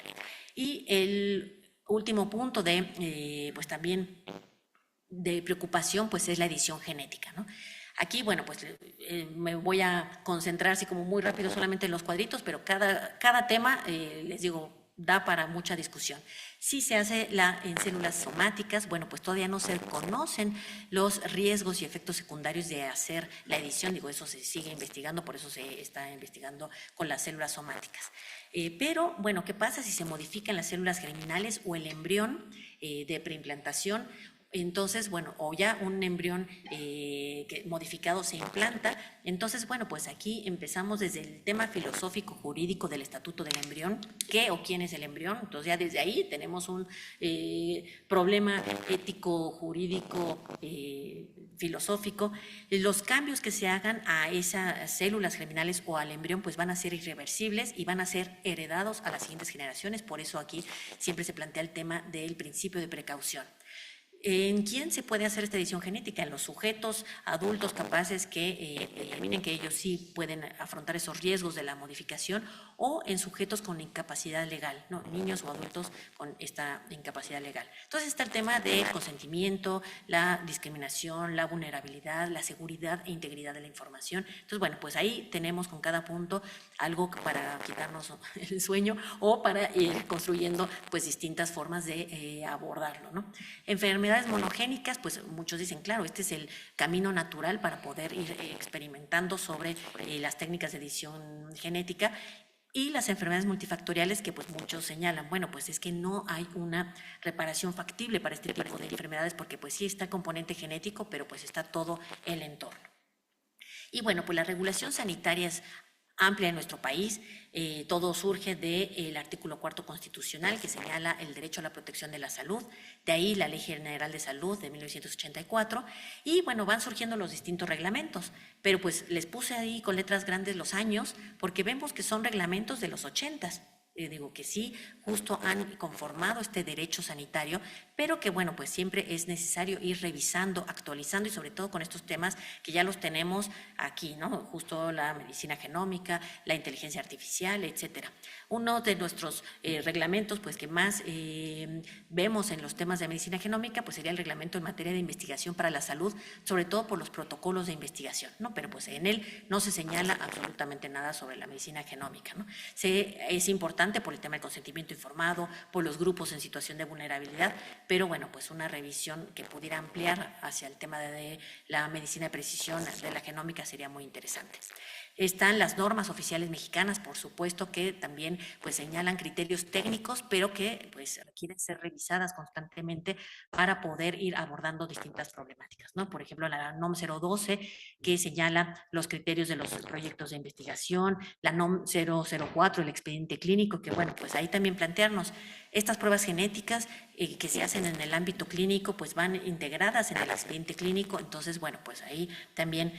Y el último punto de, pues también de preocupación, pues es la edición genética, ¿no? Aquí, bueno, pues me voy a concentrar así como muy rápido solamente en los cuadritos, pero cada tema, les digo, da para mucha discusión. Si se hace en células somáticas, bueno, pues todavía no se conocen los riesgos y efectos secundarios de hacer la edición, digo, eso se sigue investigando, por eso se está investigando con las células somáticas. Pero, bueno, ¿qué pasa si se modifican las células germinales o el embrión de preimplantación? Entonces, bueno, o ya un embrión modificado se implanta. Entonces, bueno, pues aquí empezamos desde el tema filosófico jurídico del estatuto del embrión, qué o quién es el embrión. Entonces ya desde ahí tenemos un problema ético, jurídico, filosófico. Los cambios que se hagan a esas células germinales o al embrión pues van a ser irreversibles y van a ser heredados a las siguientes generaciones. Por eso aquí siempre se plantea el tema del principio de precaución. ¿En quién se puede hacer esta edición genética? En los sujetos adultos capaces que determinen que ellos sí pueden afrontar esos riesgos de la modificación, o en sujetos con incapacidad legal, ¿no? Niños o adultos con esta incapacidad legal. Entonces está el tema de consentimiento, la discriminación, la vulnerabilidad, la seguridad e integridad de la información. Entonces, bueno, pues ahí tenemos con cada punto algo para quitarnos el sueño o para ir construyendo pues distintas formas de abordarlo, ¿no? Enfermedades monogénicas, pues muchos dicen, claro, este es el camino natural para poder ir experimentando sobre las técnicas de edición genética. Y las enfermedades multifactoriales que pues muchos señalan, bueno, pues es que no hay una reparación factible para este tipo de enfermedades porque pues sí está el componente genético, pero pues está todo el entorno. Y bueno, pues la regulación sanitaria es amplia en nuestro país. Todo surge del artículo 4 constitucional que señala el derecho a la protección de la salud, de ahí la Ley General de Salud de 1984, y bueno, van surgiendo los distintos reglamentos, pero pues les puse ahí con letras grandes los años, porque vemos que son reglamentos de los 80s. Digo que sí, justo han conformado este derecho sanitario, pero que bueno, pues siempre es necesario ir revisando, actualizando y sobre todo con estos temas que ya los tenemos aquí, ¿no? Justo la medicina genómica, la inteligencia artificial, etcétera. Uno de nuestros reglamentos, pues que más vemos en los temas de medicina genómica, pues sería el reglamento en materia de investigación para la salud, sobre todo por los protocolos de investigación, ¿no? Pero pues en él no se señala absolutamente nada sobre la medicina genómica, ¿no? Es importante por el tema del consentimiento informado, por los grupos en situación de vulnerabilidad, pero bueno, pues una revisión que pudiera ampliar hacia el tema de la medicina de precisión, de la genómica, sería muy interesante. Están las normas oficiales mexicanas, por supuesto, que también pues señalan criterios técnicos, pero que pues requieren ser revisadas constantemente para poder ir abordando distintas problemáticas, ¿no? Por ejemplo, la NOM 012, que señala los criterios de los proyectos de investigación, la NOM 004, el expediente clínico, que bueno, pues ahí también plantearnos estas pruebas genéticas que se hacen en el ámbito clínico, pues van integradas en el expediente clínico. Entonces, bueno, pues ahí también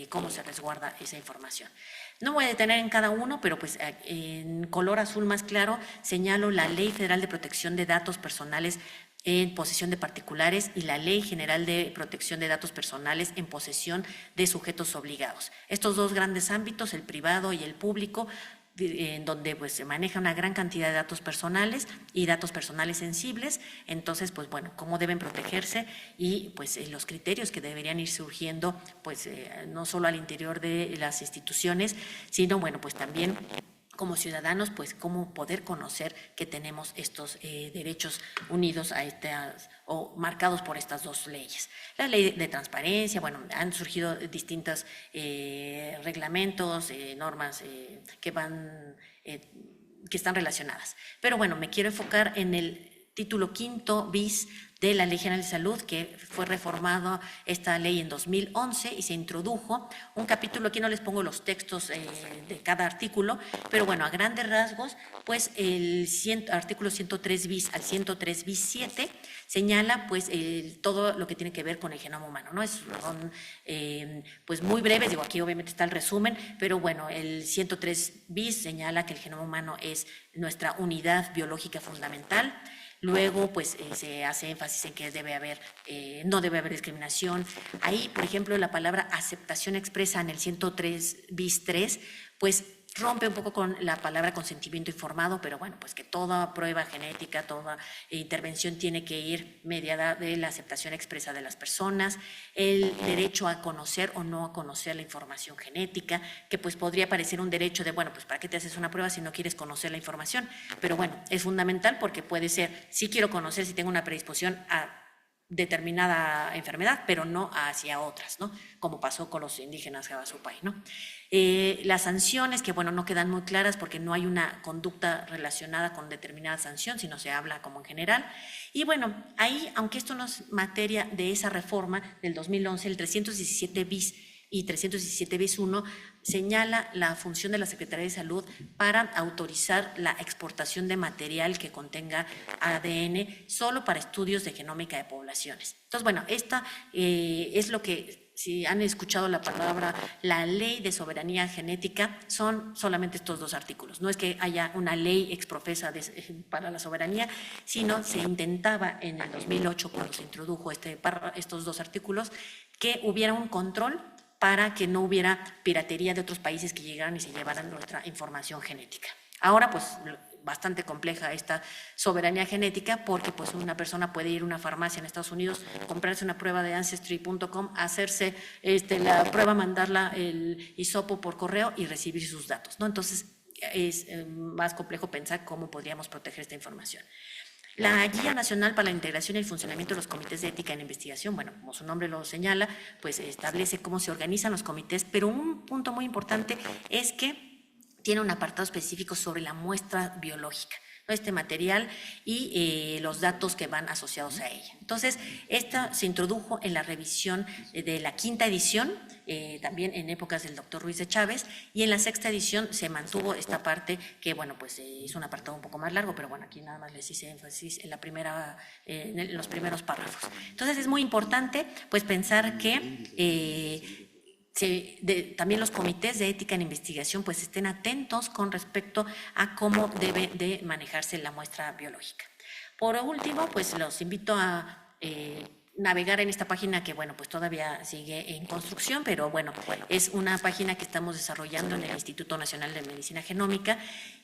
cómo se resguarda esa información. No voy a detener en cada uno, pero pues en color azul más claro señalo la Ley Federal de Protección de Datos Personales en posesión de particulares y la Ley General de Protección de Datos Personales en posesión de sujetos obligados. Estos dos grandes ámbitos, el privado y el público, en donde pues se maneja una gran cantidad de datos personales y datos personales sensibles. Entonces, pues bueno, cómo deben protegerse y pues los criterios que deberían ir surgiendo, pues no solo al interior de las instituciones, sino bueno, pues también como ciudadanos, pues cómo poder conocer que tenemos estos derechos unidos a estas o marcados por estas dos leyes. La ley de transparencia, bueno, han surgido distintos reglamentos, normas que están relacionadas. Pero bueno, me quiero enfocar en el título quinto bis de la Ley General de Salud, que fue reformada esta ley en 2011 y se introdujo un capítulo. Aquí no les pongo los textos de cada artículo, pero bueno, a grandes rasgos, pues el artículo 103 bis al 103 bis 7 señala pues todo lo que tiene que ver con el genoma humano, ¿no? Son pues muy breves, digo, aquí obviamente está el resumen, pero bueno, el 103 bis señala que el genoma humano es nuestra unidad biológica fundamental. Luego, pues se hace énfasis en que no debe haber discriminación. Ahí, por ejemplo, la palabra aceptación expresa en el 103 bis 3, pues rompe un poco con la palabra consentimiento informado, pero bueno, pues que toda prueba genética, toda intervención tiene que ir mediada de la aceptación expresa de las personas, el derecho a conocer o no a conocer la información genética, que pues podría parecer un derecho de, bueno, pues ¿para qué te haces una prueba si no quieres conocer la información? Pero bueno, es fundamental porque puede ser, sí quiero conocer si tengo una predisposición a determinada enfermedad, pero no hacia otras, ¿no? Como pasó con los indígenas Havasupai, ¿no? Las sanciones, que bueno, no quedan muy claras porque no hay una conducta relacionada con determinada sanción, sino se habla como en general. Y bueno, ahí, aunque esto no es materia de esa reforma del 2011, el 317 bis y 317 bis 1 señala la función de la Secretaría de Salud para autorizar la exportación de material que contenga ADN solo para estudios de genómica de poblaciones. Entonces, bueno, esta es lo que, si han escuchado la palabra, la ley de soberanía genética, son solamente estos dos artículos. No es que haya una ley exprofesa para la soberanía, sino se intentaba en el 2008, cuando se introdujo estos dos artículos, que hubiera un control para que no hubiera piratería de otros países que llegaran y se llevaran nuestra información genética. Ahora, pues, bastante compleja esta soberanía genética porque pues una persona puede ir a una farmacia en Estados Unidos, comprarse una prueba de Ancestry.com, hacerse la prueba, mandarla el hisopo por correo y recibir sus datos, ¿no? Entonces es más complejo pensar cómo podríamos proteger esta información. La Guía Nacional para la Integración y el Funcionamiento de los Comités de Ética en Investigación, bueno, como su nombre lo señala, pues establece cómo se organizan los comités, pero un punto muy importante es que tiene un apartado específico sobre la muestra biológica, ¿no? Este material y los datos que van asociados a ella. Entonces, esta se introdujo en la revisión de la quinta edición, también en épocas del doctor Ruiz de Chávez, y en la sexta edición se mantuvo esta parte que, bueno, pues es un apartado un poco más largo, pero bueno, aquí nada más les hice énfasis en en los primeros párrafos. Entonces, es muy importante, pues, pensar que también los comités de ética en investigación pues estén atentos con respecto a cómo debe de manejarse la muestra biológica. Por último, pues los invito a navegar en esta página que, bueno, pues todavía sigue en construcción, pero bueno, es una página que estamos desarrollando en el Instituto Nacional de Medicina Genómica,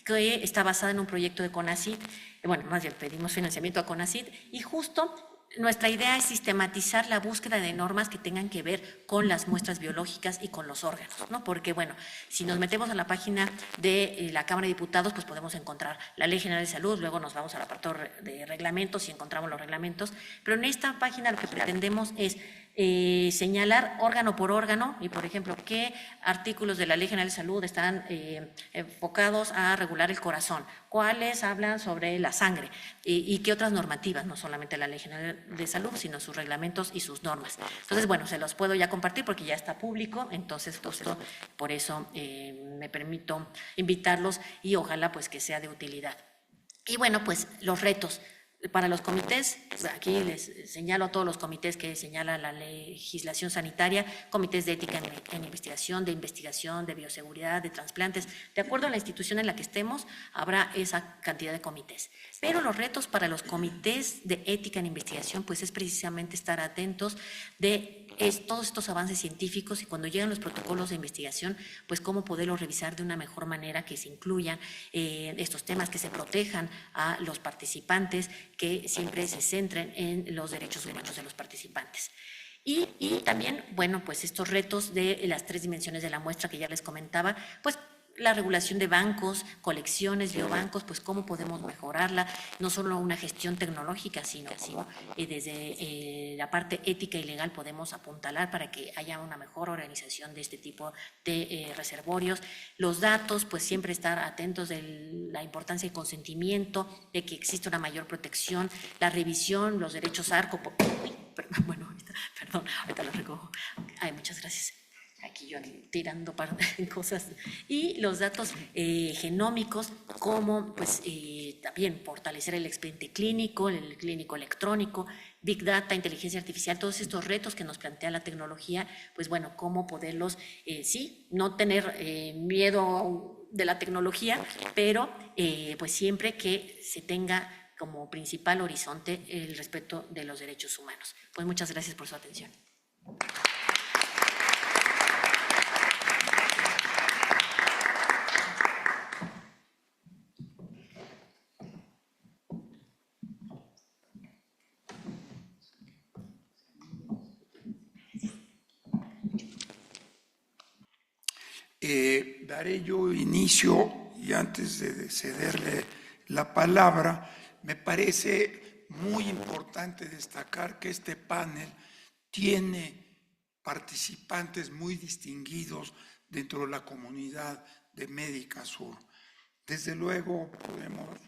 que está basada en un proyecto de CONACYT. Bueno, más bien pedimos financiamiento a CONACYT y justo nuestra idea es sistematizar la búsqueda de normas que tengan que ver con las muestras biológicas y con los órganos, ¿no? Porque, bueno, si nos metemos a la página de la Cámara de Diputados, pues podemos encontrar la Ley General de Salud, luego nos vamos al apartado de reglamentos y encontramos los reglamentos, pero en esta página lo que pretendemos es señalar órgano por órgano y, por ejemplo, qué artículos de la Ley General de Salud están enfocados a regular el corazón, cuáles hablan sobre la sangre y qué otras normativas, no solamente la Ley General de Salud, sino sus reglamentos y sus normas. Entonces, bueno, se los puedo ya compartir porque ya está público, entonces por eso me permito invitarlos y ojalá pues que sea de utilidad. Y bueno, pues los retos. Para los comités, aquí les señalo a todos los comités que señala la legislación sanitaria, comités de ética en investigación, de bioseguridad, de trasplantes. De acuerdo a la institución en la que estemos, habrá esa cantidad de comités. Pero los retos para los comités de ética en investigación, pues es precisamente estar atentos de todos estos avances científicos, y cuando llegan los protocolos de investigación, pues cómo poderlos revisar de una mejor manera, que se incluyan estos temas, que se protejan a los participantes, que siempre se centren en los derechos humanos de los participantes. Y también, bueno, pues estos retos de las 3 dimensiones de la muestra que ya les comentaba, pues la regulación de bancos, colecciones, biobancos, pues cómo podemos mejorarla, no solo una gestión tecnológica, sino desde la parte ética y legal podemos apuntalar para que haya una mejor organización de este tipo de reservorios. Los datos, pues siempre estar atentos de la importancia del consentimiento, de que existe una mayor protección, la revisión, los derechos ARCO, bueno, ahorita lo recojo. Ay, muchas gracias. Aquí yo tirando cosas, y los datos genómicos, como pues también fortalecer el expediente clínico, el clínico electrónico, Big Data, inteligencia artificial, todos estos retos que nos plantea la tecnología, pues bueno, cómo poderlos, sí, no tener miedo de la tecnología, pero pues siempre que se tenga como principal horizonte el respeto de los derechos humanos. Pues muchas gracias por su atención. Daré yo inicio, y antes de cederle la palabra, me parece muy importante destacar que este panel tiene participantes muy distinguidos dentro de la comunidad de Médica Sur. Desde luego podemos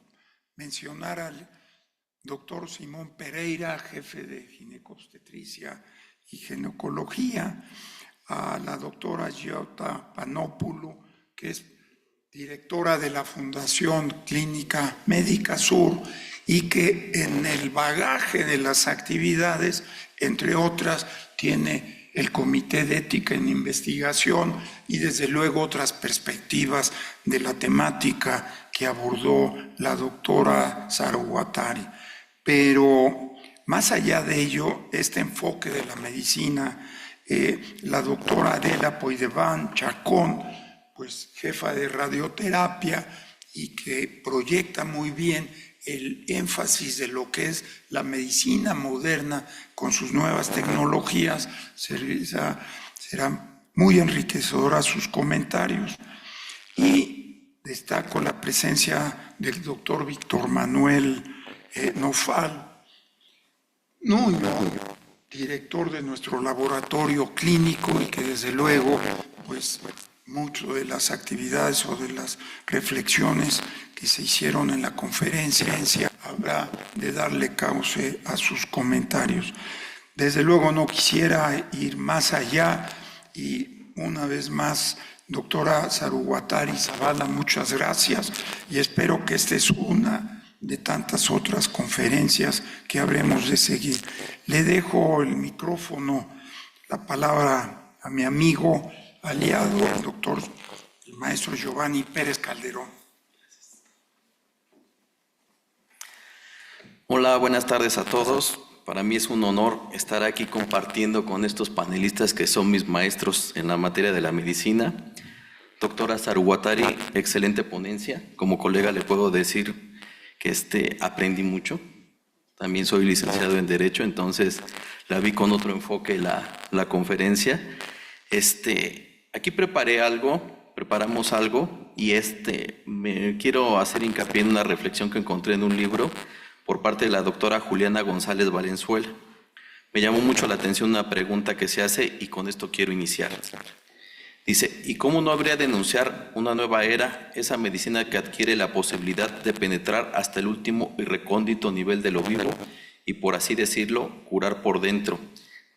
mencionar al doctor Simón Pereira, jefe de ginecobstetricia y ginecología, a la doctora Giota Panopoulos, que es directora de la Fundación Clínica Médica Sur, y que en el bagaje de las actividades, entre otras, tiene el Comité de Ética en Investigación y desde luego otras perspectivas de la temática que abordó la doctora Sarugwatari. Pero más allá de ello, este enfoque de la medicina, la doctora Adela Poideván Chacón, pues jefa de radioterapia, y que proyecta muy bien el énfasis de lo que es la medicina moderna con sus nuevas tecnologías, serán muy enriquecedoras sus comentarios. Y destaco la presencia del doctor Víctor Manuel Nofal Nuño, director de nuestro laboratorio clínico, y que desde luego, pues, mucho de las actividades o de las reflexiones que se hicieron en la conferencia habrá de darle cauce a sus comentarios. Desde luego no quisiera ir más allá, y una vez más, doctora Sarugwatari Zavala, muchas gracias, y espero que esta es una de tantas otras conferencias que habremos de seguir. Le dejo el micrófono, la palabra a mi amigo, aliado, el doctor, el maestro Giovanni Pérez Calderón. Hola, buenas tardes a todos. Para mí es un honor estar aquí compartiendo con estos panelistas que son mis maestros en la materia de la medicina. Doctora Sarugwatari, excelente ponencia. Como colega le puedo decir que aprendí mucho. También soy licenciado en Derecho, entonces la vi con otro enfoque la conferencia. Aquí preparamos algo, y me quiero hacer hincapié en una reflexión que encontré en un libro por parte de la doctora Juliana González Valenzuela. Me llamó mucho la atención una pregunta que se hace, y con esto quiero iniciar. Dice, ¿y cómo no habría de anunciar una nueva era, esa medicina que adquiere la posibilidad de penetrar hasta el último y recóndito nivel de lo vivo y, por así decirlo, curar por dentro,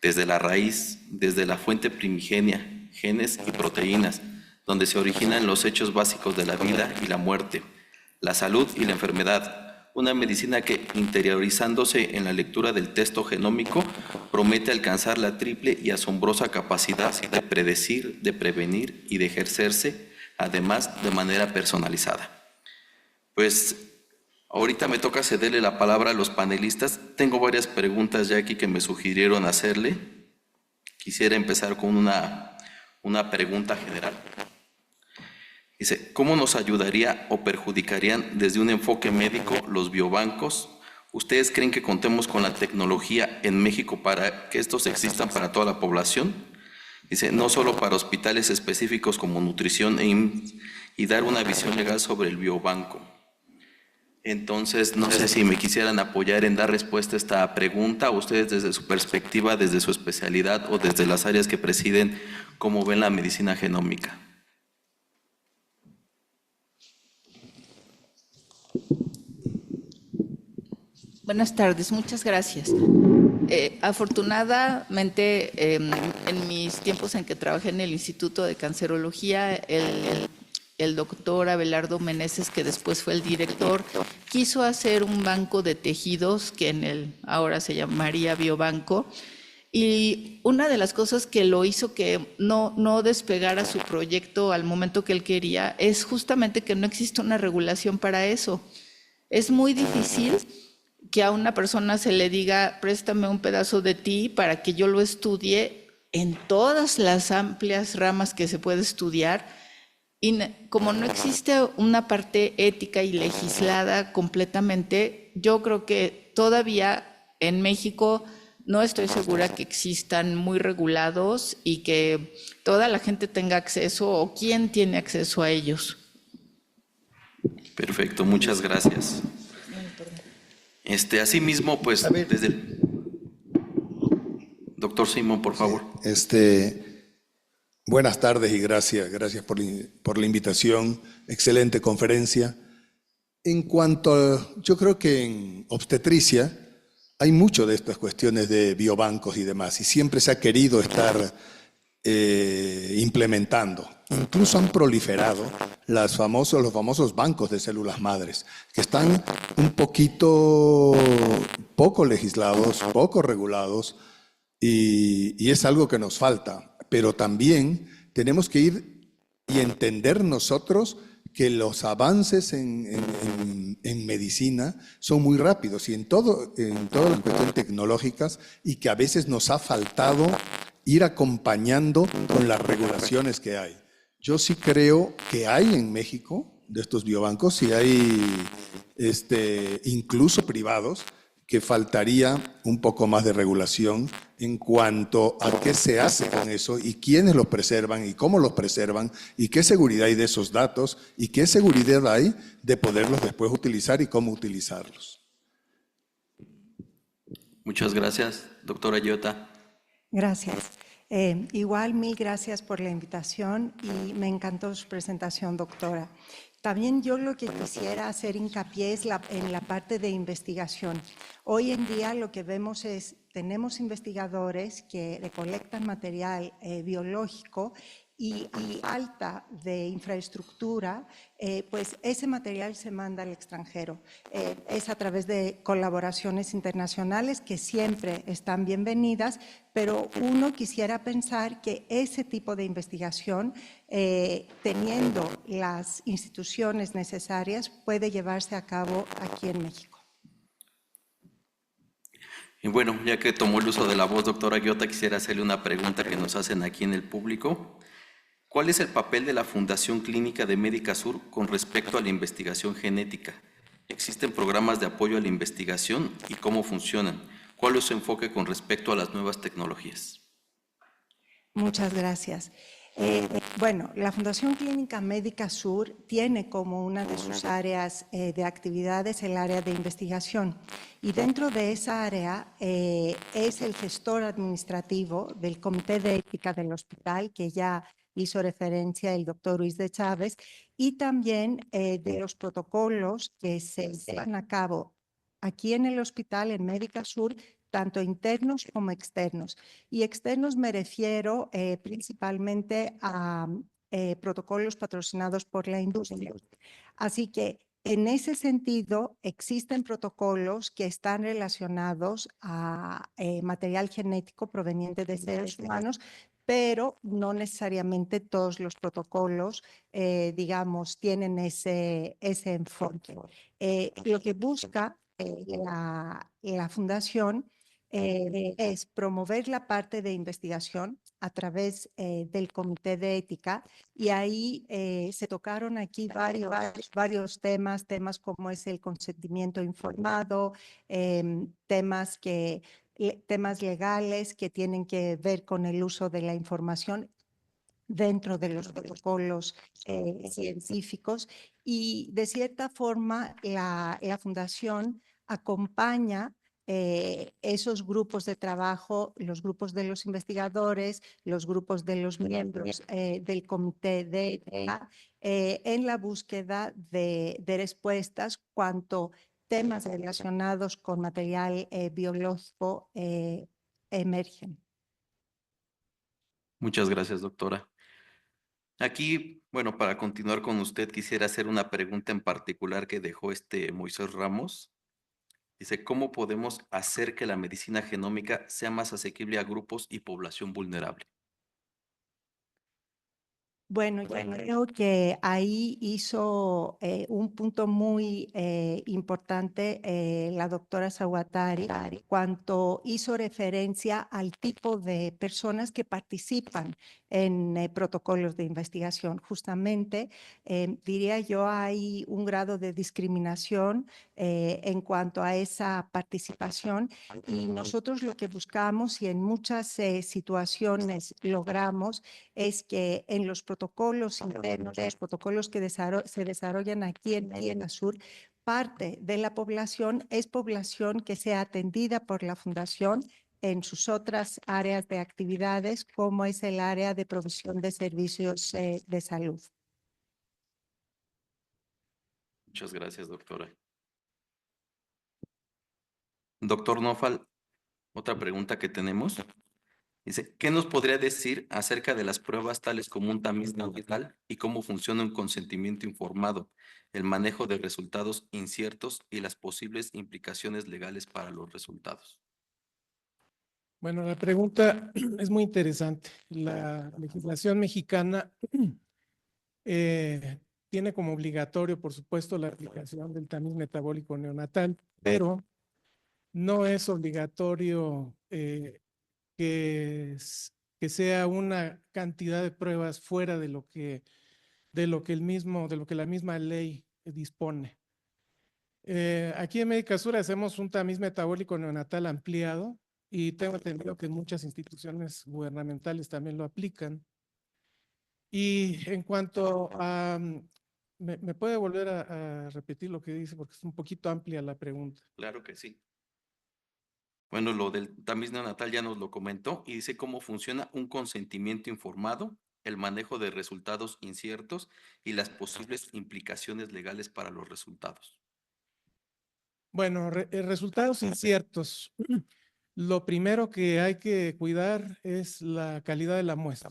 desde la raíz, desde la fuente primigenia, genes y proteínas, donde se originan los hechos básicos de la vida y la muerte, la salud y la enfermedad, una medicina que, interiorizándose en la lectura del texto genómico, promete alcanzar la triple y asombrosa capacidad de predecir, de prevenir y de ejercerse, además de manera personalizada. Pues ahorita me toca cederle la palabra a los panelistas. Tengo varias preguntas ya aquí que me sugirieron hacerle. Quisiera empezar con una pregunta general. Dice, ¿cómo nos ayudaría o perjudicarían desde un enfoque médico los biobancos? ¿Ustedes creen que contemos con la tecnología en México para que estos existan para toda la población? Dice, no solo para hospitales específicos como nutrición e IMSS, y dar una visión legal sobre el biobanco. Entonces, no sé si me quisieran apoyar en dar respuesta a esta pregunta, ustedes desde su perspectiva, desde su especialidad o desde las áreas que presiden, ¿cómo ven la medicina genómica? Buenas tardes, muchas gracias. Afortunadamente, en mis tiempos en que trabajé en el Instituto de Cancerología, el doctor Abelardo Meneses, que después fue el director, quiso hacer un banco de tejidos que ahora se llamaría Biobanco. Y una de las cosas que lo hizo que no despegara su proyecto al momento que él quería es justamente que no existe una regulación para eso. Es muy difícil que a una persona se le diga, préstame un pedazo de ti para que yo lo estudie en todas las amplias ramas que se puede estudiar. Y como no existe una parte ética y legislada completamente, yo creo que todavía en México no estoy segura que existan muy regulados y que toda la gente tenga acceso o quién tiene acceso a ellos. Perfecto, muchas gracias. Asimismo, pues, desde el... Doctor Simón, por favor. Buenas tardes y gracias por la invitación. Excelente conferencia. Yo creo que en obstetricia hay mucho de estas cuestiones de biobancos y demás, y siempre se ha querido estar implementando. Incluso han proliferado los famosos bancos de células madres, que están un poco legislados, poco regulados, y es algo que nos falta. Pero también tenemos que ir y entender nosotros que los avances en medicina son muy rápidos y en todas las cuestiones tecnológicas, y que a veces nos ha faltado ir acompañando con las regulaciones que hay. Yo sí creo que hay en México de estos biobancos, y hay incluso privados, que faltaría un poco más de regulación en cuanto a qué se hace con eso y quiénes los preservan y cómo los preservan y qué seguridad hay de esos datos y qué seguridad hay de poderlos después utilizar y cómo utilizarlos. Muchas gracias, doctora Yota. Gracias. Igual, mil gracias por la invitación y me encantó su presentación, doctora. También yo lo que quisiera hacer hincapié es en la parte de investigación. Hoy en día lo que vemos tenemos investigadores que recolectan material biológico y alta de infraestructura, pues ese material se manda al extranjero. Es a través de colaboraciones internacionales que siempre están bienvenidas, pero uno quisiera pensar que ese tipo de investigación, teniendo las instituciones necesarias, puede llevarse a cabo aquí en México. Y bueno, ya que tomó el uso de la voz, doctora Guiota, quisiera hacerle una pregunta que nos hacen aquí en el público. ¿Cuál es el papel de la Fundación Clínica de Médica Sur con respecto a la investigación genética? ¿Existen programas de apoyo a la investigación y cómo funcionan? ¿Cuál es su enfoque con respecto a las nuevas tecnologías? Muchas gracias. Bueno, la Fundación Clínica Médica Sur tiene como una de sus áreas de actividades el área de investigación, y dentro de esa área es el gestor administrativo del Comité de Ética del Hospital, que ya hizo referencia el doctor Ruiz de Chávez, y también de los protocolos que se llevan a cabo aquí en el hospital, en Médica Sur, tanto internos como externos. Y externos me refiero principalmente a protocolos patrocinados por la industria. Así que En ese sentido, existen protocolos que están relacionados a material genético proveniente de seres humanos, pero no necesariamente todos los protocolos, digamos, tienen ese enfoque. Lo que busca la fundación es promover la parte de investigación a través del Comité de Ética, y ahí se tocaron aquí varios temas como es el consentimiento informado, temas legales que tienen que ver con el uso de la información dentro de los protocolos científicos, y de cierta forma la fundación acompaña esos grupos de trabajo, los grupos de los investigadores, los grupos de los miembros del comité de ética, en la búsqueda de respuestas cuanto temas relacionados con material biológico emergen. Muchas gracias, doctora. Aquí, bueno, para continuar con usted, quisiera hacer una pregunta en particular que dejó Moisés Ramos. Dice, ¿cómo podemos hacer que la medicina genómica sea más asequible a grupos y población vulnerable? Bueno, yo creo que ahí hizo un punto muy importante la doctora Sawatari, cuando hizo referencia al tipo de personas que participan en protocolos de investigación. Justamente, diría yo, hay un grado de discriminación en cuanto a esa participación, y nosotros lo que buscamos y en muchas situaciones logramos es que en los protocolos internos, los protocolos que se desarrollan aquí en Sur, parte de la población es población que sea atendida por la Fundación en sus otras áreas de actividades, como es el área de provisión de servicios de salud. Muchas gracias, doctora. Doctor Nofal, otra pregunta que tenemos. Dice, ¿qué nos podría decir acerca de las pruebas tales como un tamiz neonatal y cómo funciona un consentimiento informado, el manejo de resultados inciertos y las posibles implicaciones legales para los resultados? Bueno, la pregunta es muy interesante. La legislación mexicana tiene como obligatorio, por supuesto, la aplicación del tamiz metabólico neonatal, pero no es obligatorio que sea una cantidad de pruebas fuera de lo que la misma ley dispone. Aquí en Médica Sur hacemos un tamiz metabólico neonatal ampliado, y tengo entendido que muchas instituciones gubernamentales también lo aplican. Y en cuanto a, ¿me puede volver a repetir lo que dice? Porque es un poquito amplia la pregunta. Claro que sí. Bueno, lo del tamiz neonatal ya nos lo comentó y dice cómo funciona un consentimiento informado, el manejo de resultados inciertos y las posibles implicaciones legales para los resultados. Bueno, resultados inciertos. Lo primero que hay que cuidar es la calidad de la muestra.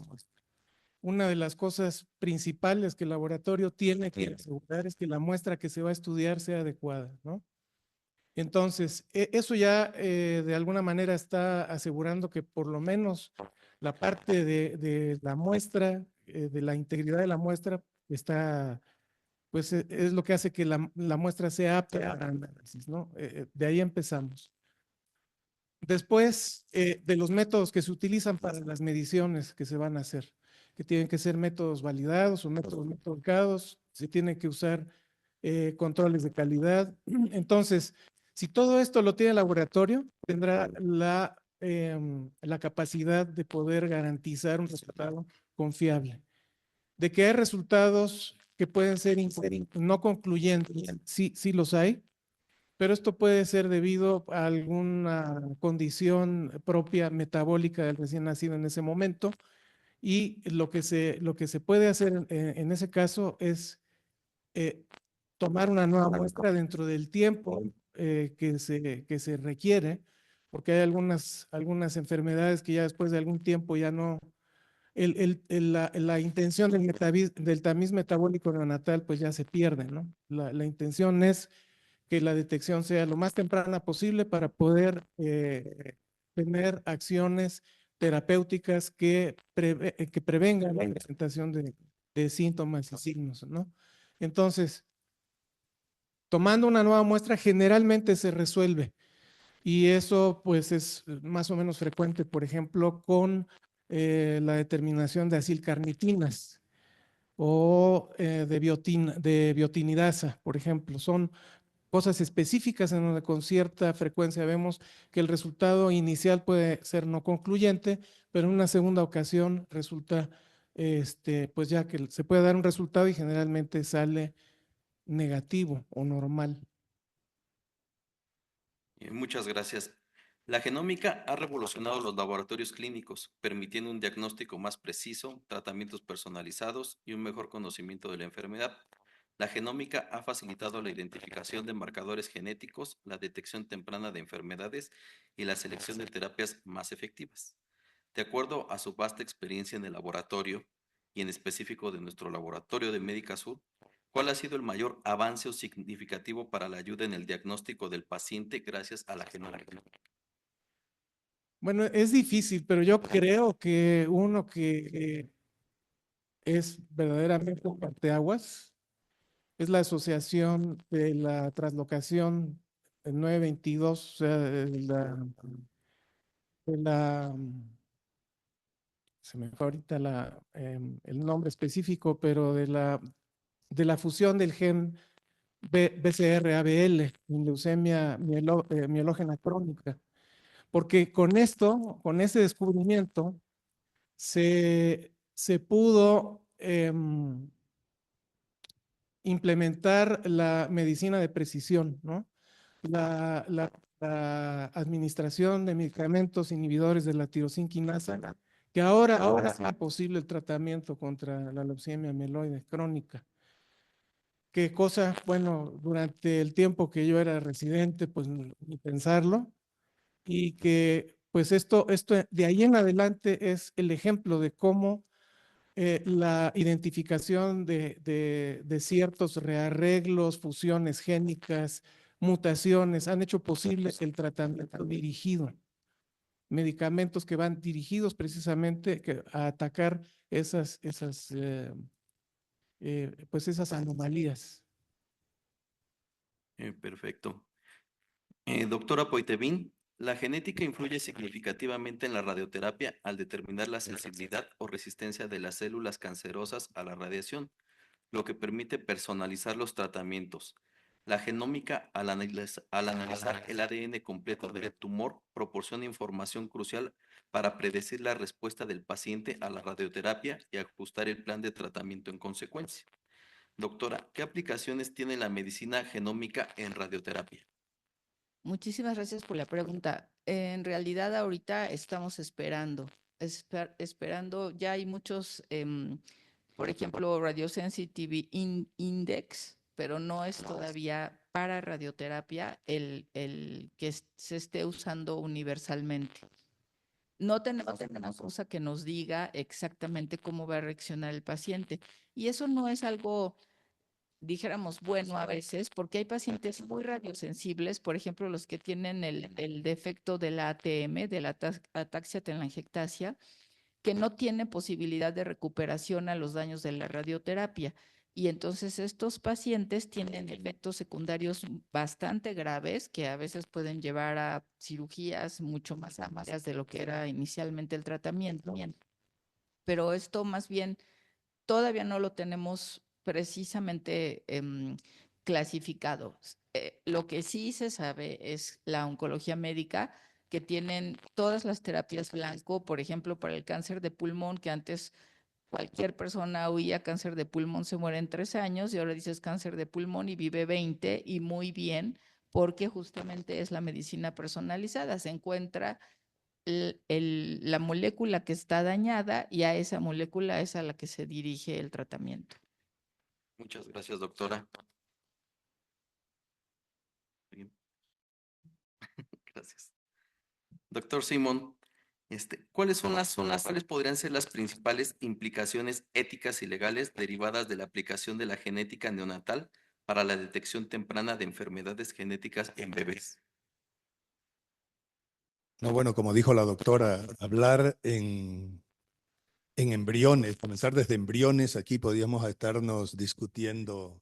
Una de las cosas principales que el laboratorio tiene que asegurar es que la muestra que se va a estudiar sea adecuada, ¿no? Entonces, eso ya de alguna manera está asegurando que por lo menos la parte de la muestra, de la integridad de la muestra, está, pues es lo que hace que la muestra sea apta para análisis, ¿no? De ahí empezamos. Después, de los métodos que se utilizan para las mediciones que se van a hacer, que tienen que ser métodos validados o métodos no tocados, se tienen que usar controles de calidad. Entonces, si todo esto lo tiene el laboratorio, tendrá la capacidad de poder garantizar un resultado confiable. De que hay resultados que pueden ser no concluyentes, sí los hay, pero esto puede ser debido a alguna condición propia metabólica del recién nacido en ese momento, y lo que se puede hacer en ese caso es tomar una nueva muestra dentro del tiempo que se requiere, porque hay algunas enfermedades que ya después de algún tiempo ya no la intención del tamiz metabólico neonatal pues ya se pierde, ¿no? La intención es que la detección sea lo más temprana posible para poder tener acciones terapéuticas que prevengan la presentación de síntomas y signos, ¿no? Entonces, tomando una nueva muestra, generalmente se resuelve. Y eso pues es más o menos frecuente, por ejemplo, con la determinación de acilcarnitinas o de biotinidasa, por ejemplo. Son cosas específicas en donde con cierta frecuencia vemos que el resultado inicial puede ser no concluyente, pero en una segunda ocasión resulta, pues ya que se puede dar un resultado y generalmente sale negativo o normal. Muchas gracias. La genómica ha revolucionado los laboratorios clínicos, permitiendo un diagnóstico más preciso, tratamientos personalizados y un mejor conocimiento de la enfermedad. La genómica ha facilitado la identificación de marcadores genéticos, la detección temprana de enfermedades y la selección de terapias más efectivas. De acuerdo a su vasta experiencia en el laboratorio y en específico de nuestro laboratorio de Médica Sur, ¿cuál ha sido el mayor avance o significativo para la ayuda en el diagnóstico del paciente gracias a la genómica? Bueno, es difícil, pero yo creo que uno que es verdaderamente un parteaguas es la asociación de la translocación 922, o sea, de la se me fue ahorita el nombre específico, pero de la fusión del gen BCR-ABL en leucemia mielógena crónica. Porque con esto, con ese descubrimiento, se pudo implementar la medicina de precisión, ¿no? La administración de medicamentos inhibidores de la tirosina quinasa, que ahora es posible el tratamiento contra la leucemia mieloide crónica. Qué cosa, bueno, durante el tiempo que yo era residente, pues ni pensarlo, y que pues esto de ahí en adelante es el ejemplo de cómo la identificación de ciertos rearreglos, fusiones génicas, mutaciones, han hecho posible el tratamiento dirigido. Medicamentos que van dirigidos precisamente a atacar pues esas anomalías. Perfecto. Doctora Poitevin, ¿la genética influye significativamente en la radioterapia al determinar la sensibilidad o resistencia de las células cancerosas a la radiación, lo que permite personalizar los tratamientos? La genómica, al analizar el ADN completo del tumor, proporciona información crucial para predecir la respuesta del paciente a la radioterapia y ajustar el plan de tratamiento en consecuencia. Doctora, ¿qué aplicaciones tiene la medicina genómica en radioterapia? Muchísimas gracias por la pregunta. En realidad ahorita estamos esperando, ya hay muchos, por ejemplo, Radio Sensitivity Index, pero no es todavía para radioterapia el que se esté usando universalmente. No tenemos una cosa que nos diga exactamente cómo va a reaccionar el paciente. Y eso no es algo, dijéramos, bueno a veces, porque hay pacientes muy radiosensibles, por ejemplo, los que tienen el defecto de la ATM, de la ataxia telangiectasia, que no tienen posibilidad de recuperación a los daños de la radioterapia. Y entonces estos pacientes tienen efectos secundarios bastante graves que a veces pueden llevar a cirugías mucho más amplias de lo que era inicialmente el tratamiento. Pero esto más bien todavía no lo tenemos precisamente clasificado. Lo que sí se sabe es la oncología médica, que tienen todas las terapias blanco, por ejemplo, para el cáncer de pulmón, que antes cualquier persona oía cáncer de pulmón, se muere en 3 años, y ahora dices cáncer de pulmón y vive 20 y muy bien, porque justamente es la medicina personalizada. Se encuentra la molécula que está dañada y a esa molécula es a la que se dirige el tratamiento. Muchas gracias, doctora. Bien. Gracias. Doctor Simón, ¿Cuáles podrían ser las principales implicaciones éticas y legales derivadas de la aplicación de la genética neonatal para la detección temprana de enfermedades genéticas en bebés? No, bueno, como dijo la doctora, hablar en embriones, comenzar desde embriones, aquí podríamos estarnos discutiendo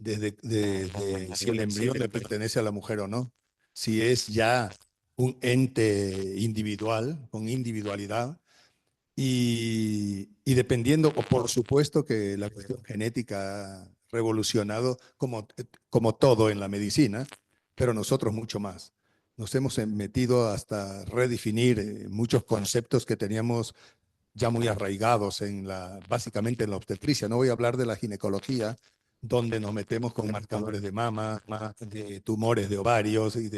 si el embrión le pertenece a la mujer o no, si es ya un ente individual, con individualidad, y dependiendo, o por supuesto que la cuestión genética ha revolucionado como todo en la medicina, pero nosotros mucho más. Nos hemos metido hasta redefinir muchos conceptos que teníamos ya muy arraigados básicamente en la obstetricia. No voy a hablar de la ginecología, donde nos metemos con marcadores de mama, de tumores de ovarios y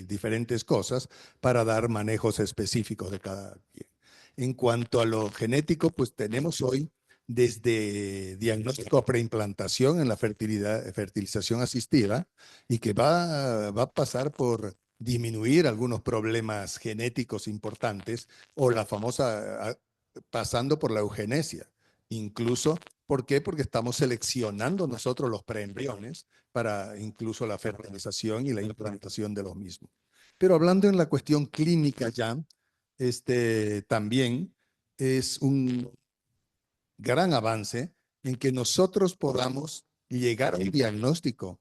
diferentes cosas para dar manejos específicos de cada quien. En cuanto a lo genético, pues tenemos hoy desde diagnóstico preimplantación en la fertilización asistida y que va a pasar por disminuir algunos problemas genéticos importantes o la famosa pasando por la eugenesia. Incluso, ¿por qué? Porque estamos seleccionando nosotros los preembriones para incluso la fertilización y la implantación de los mismos. Pero hablando en la cuestión clínica ya, también es un gran avance en que nosotros podamos llegar a un diagnóstico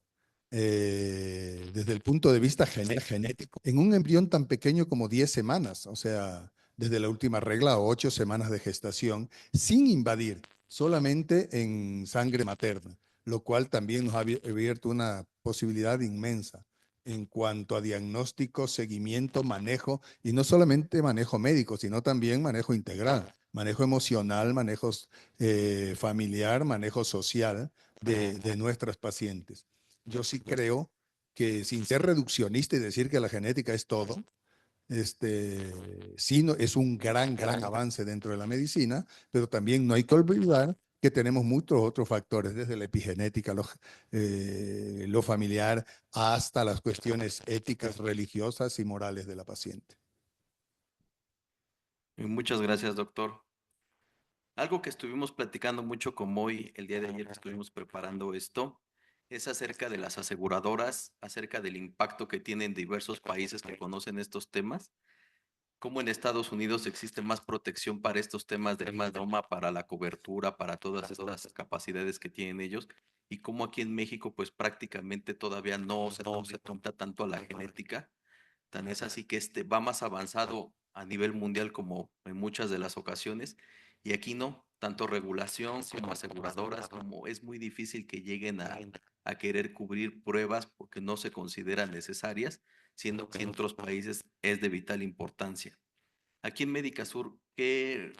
desde el punto de vista genético en un embrión tan pequeño como 10 semanas, o sea, desde la última regla a 8 semanas de gestación, sin invadir, solamente en sangre materna, lo cual también nos ha abierto una posibilidad inmensa en cuanto a diagnóstico, seguimiento, manejo, y no solamente manejo médico, sino también manejo integral, manejo emocional, manejo familiar, manejo social de nuestras pacientes. Yo sí creo que sin ser reduccionista y decir que la genética es todo, sí es un gran avance dentro de la medicina, pero también no hay que olvidar que tenemos muchos otros factores, desde la epigenética, lo familiar, hasta las cuestiones éticas, religiosas y morales de la paciente. Muchas gracias, doctor. Algo que estuvimos platicando mucho como hoy, el día de ayer que estuvimos preparando esto, es acerca de las aseguradoras, acerca del impacto que tienen diversos países que conocen estos temas, cómo en Estados Unidos existe más protección para estos temas de mama, para la cobertura, para todas estas capacidades que tienen ellos, y cómo aquí en México pues prácticamente todavía no se apunta tanto a la genética. Tan es así que va más avanzado a nivel mundial como en muchas de las ocasiones, y aquí no, tanto regulación como aseguradoras, como es muy difícil que lleguen a querer cubrir pruebas porque no se consideran necesarias, siendo que en otros países es de vital importancia. Aquí en Medicasur, ¿qué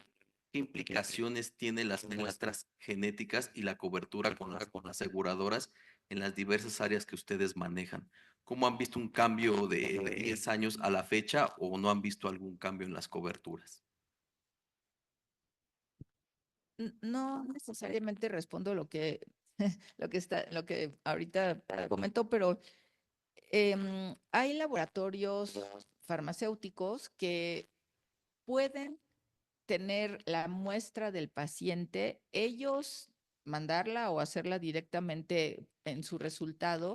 implicaciones tienen las muestras genéticas y la cobertura con aseguradoras en las diversas áreas que ustedes manejan? ¿Cómo han visto un cambio de 10 años a la fecha o no han visto algún cambio en las coberturas? No necesariamente respondo lo que, lo que ahorita comentó, pero hay laboratorios farmacéuticos que pueden tener la muestra del paciente, ellos mandarla o hacerla directamente en su resultado,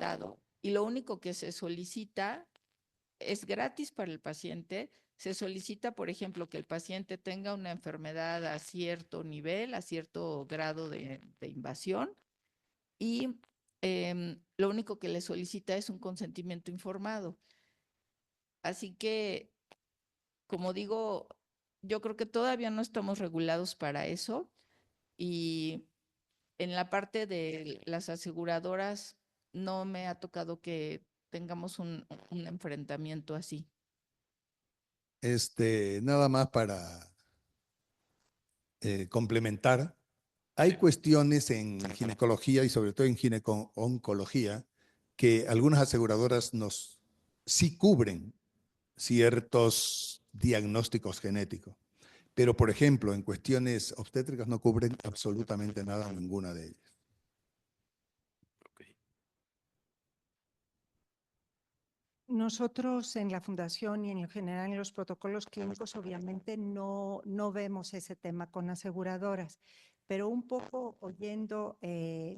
y lo único que se solicita es gratis para el paciente. Se solicita, por ejemplo, que el paciente tenga una enfermedad a cierto nivel, a cierto grado de invasión, y lo único que le solicita es un consentimiento informado. Así que, como digo, yo creo que todavía no estamos regulados para eso, y en la parte de las aseguradoras no me ha tocado que tengamos un enfrentamiento así. Nada más para complementar, hay Sí. cuestiones en ginecología y sobre todo en gineco-oncología que algunas aseguradoras sí cubren ciertos diagnósticos genéticos, pero por ejemplo en cuestiones obstétricas no cubren absolutamente nada, ninguna de ellas. Ok. Nosotros en la Fundación y en general en los protocolos clínicos obviamente no vemos ese tema con aseguradoras, pero un poco oyendo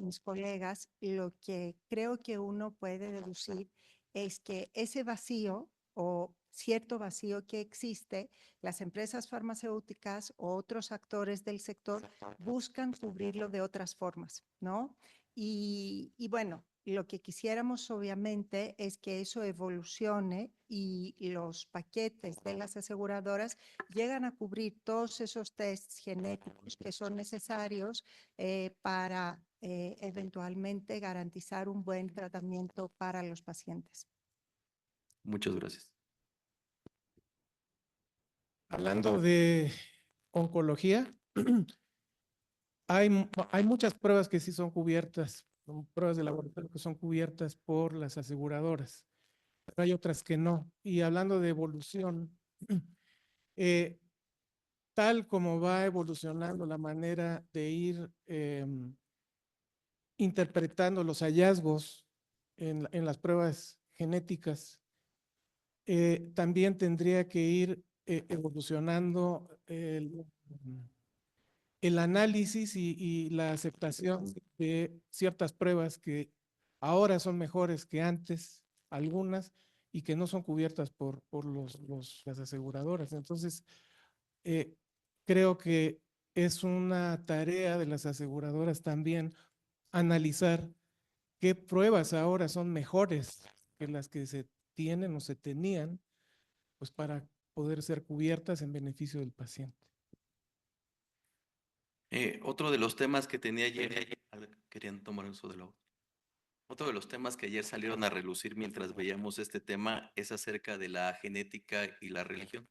mis colegas, lo que creo que uno puede deducir es que ese vacío o cierto vacío que existe, las empresas farmacéuticas o otros actores del sector buscan cubrirlo de otras formas, ¿no? Y bueno, lo que quisiéramos obviamente es que eso evolucione y los paquetes de las aseguradoras llegan a cubrir todos esos tests genéticos que son necesarios para eventualmente garantizar un buen tratamiento para los pacientes. Muchas gracias. Hablando de oncología, hay muchas pruebas que sí son cubiertas, son pruebas de laboratorio que son cubiertas por las aseguradoras, pero hay otras que no. Y hablando de evolución, eh, tal como va evolucionando la manera de ir interpretando los hallazgos en las pruebas genéticas, también tendría que ir evolucionando el análisis y la aceptación de ciertas pruebas que ahora son mejores que antes, algunas, y que no son cubiertas por las aseguradoras. Entonces, eh, creo que es una tarea de las aseguradoras también analizar qué pruebas ahora son mejores que las que se tienen o se tenían, pues para poder ser cubiertas en beneficio del paciente. Otro de los temas que tenía ayer, querían tomar uso de la voz. Otro de los temas que ayer salieron a relucir mientras veíamos este tema es acerca de la genética y la religión.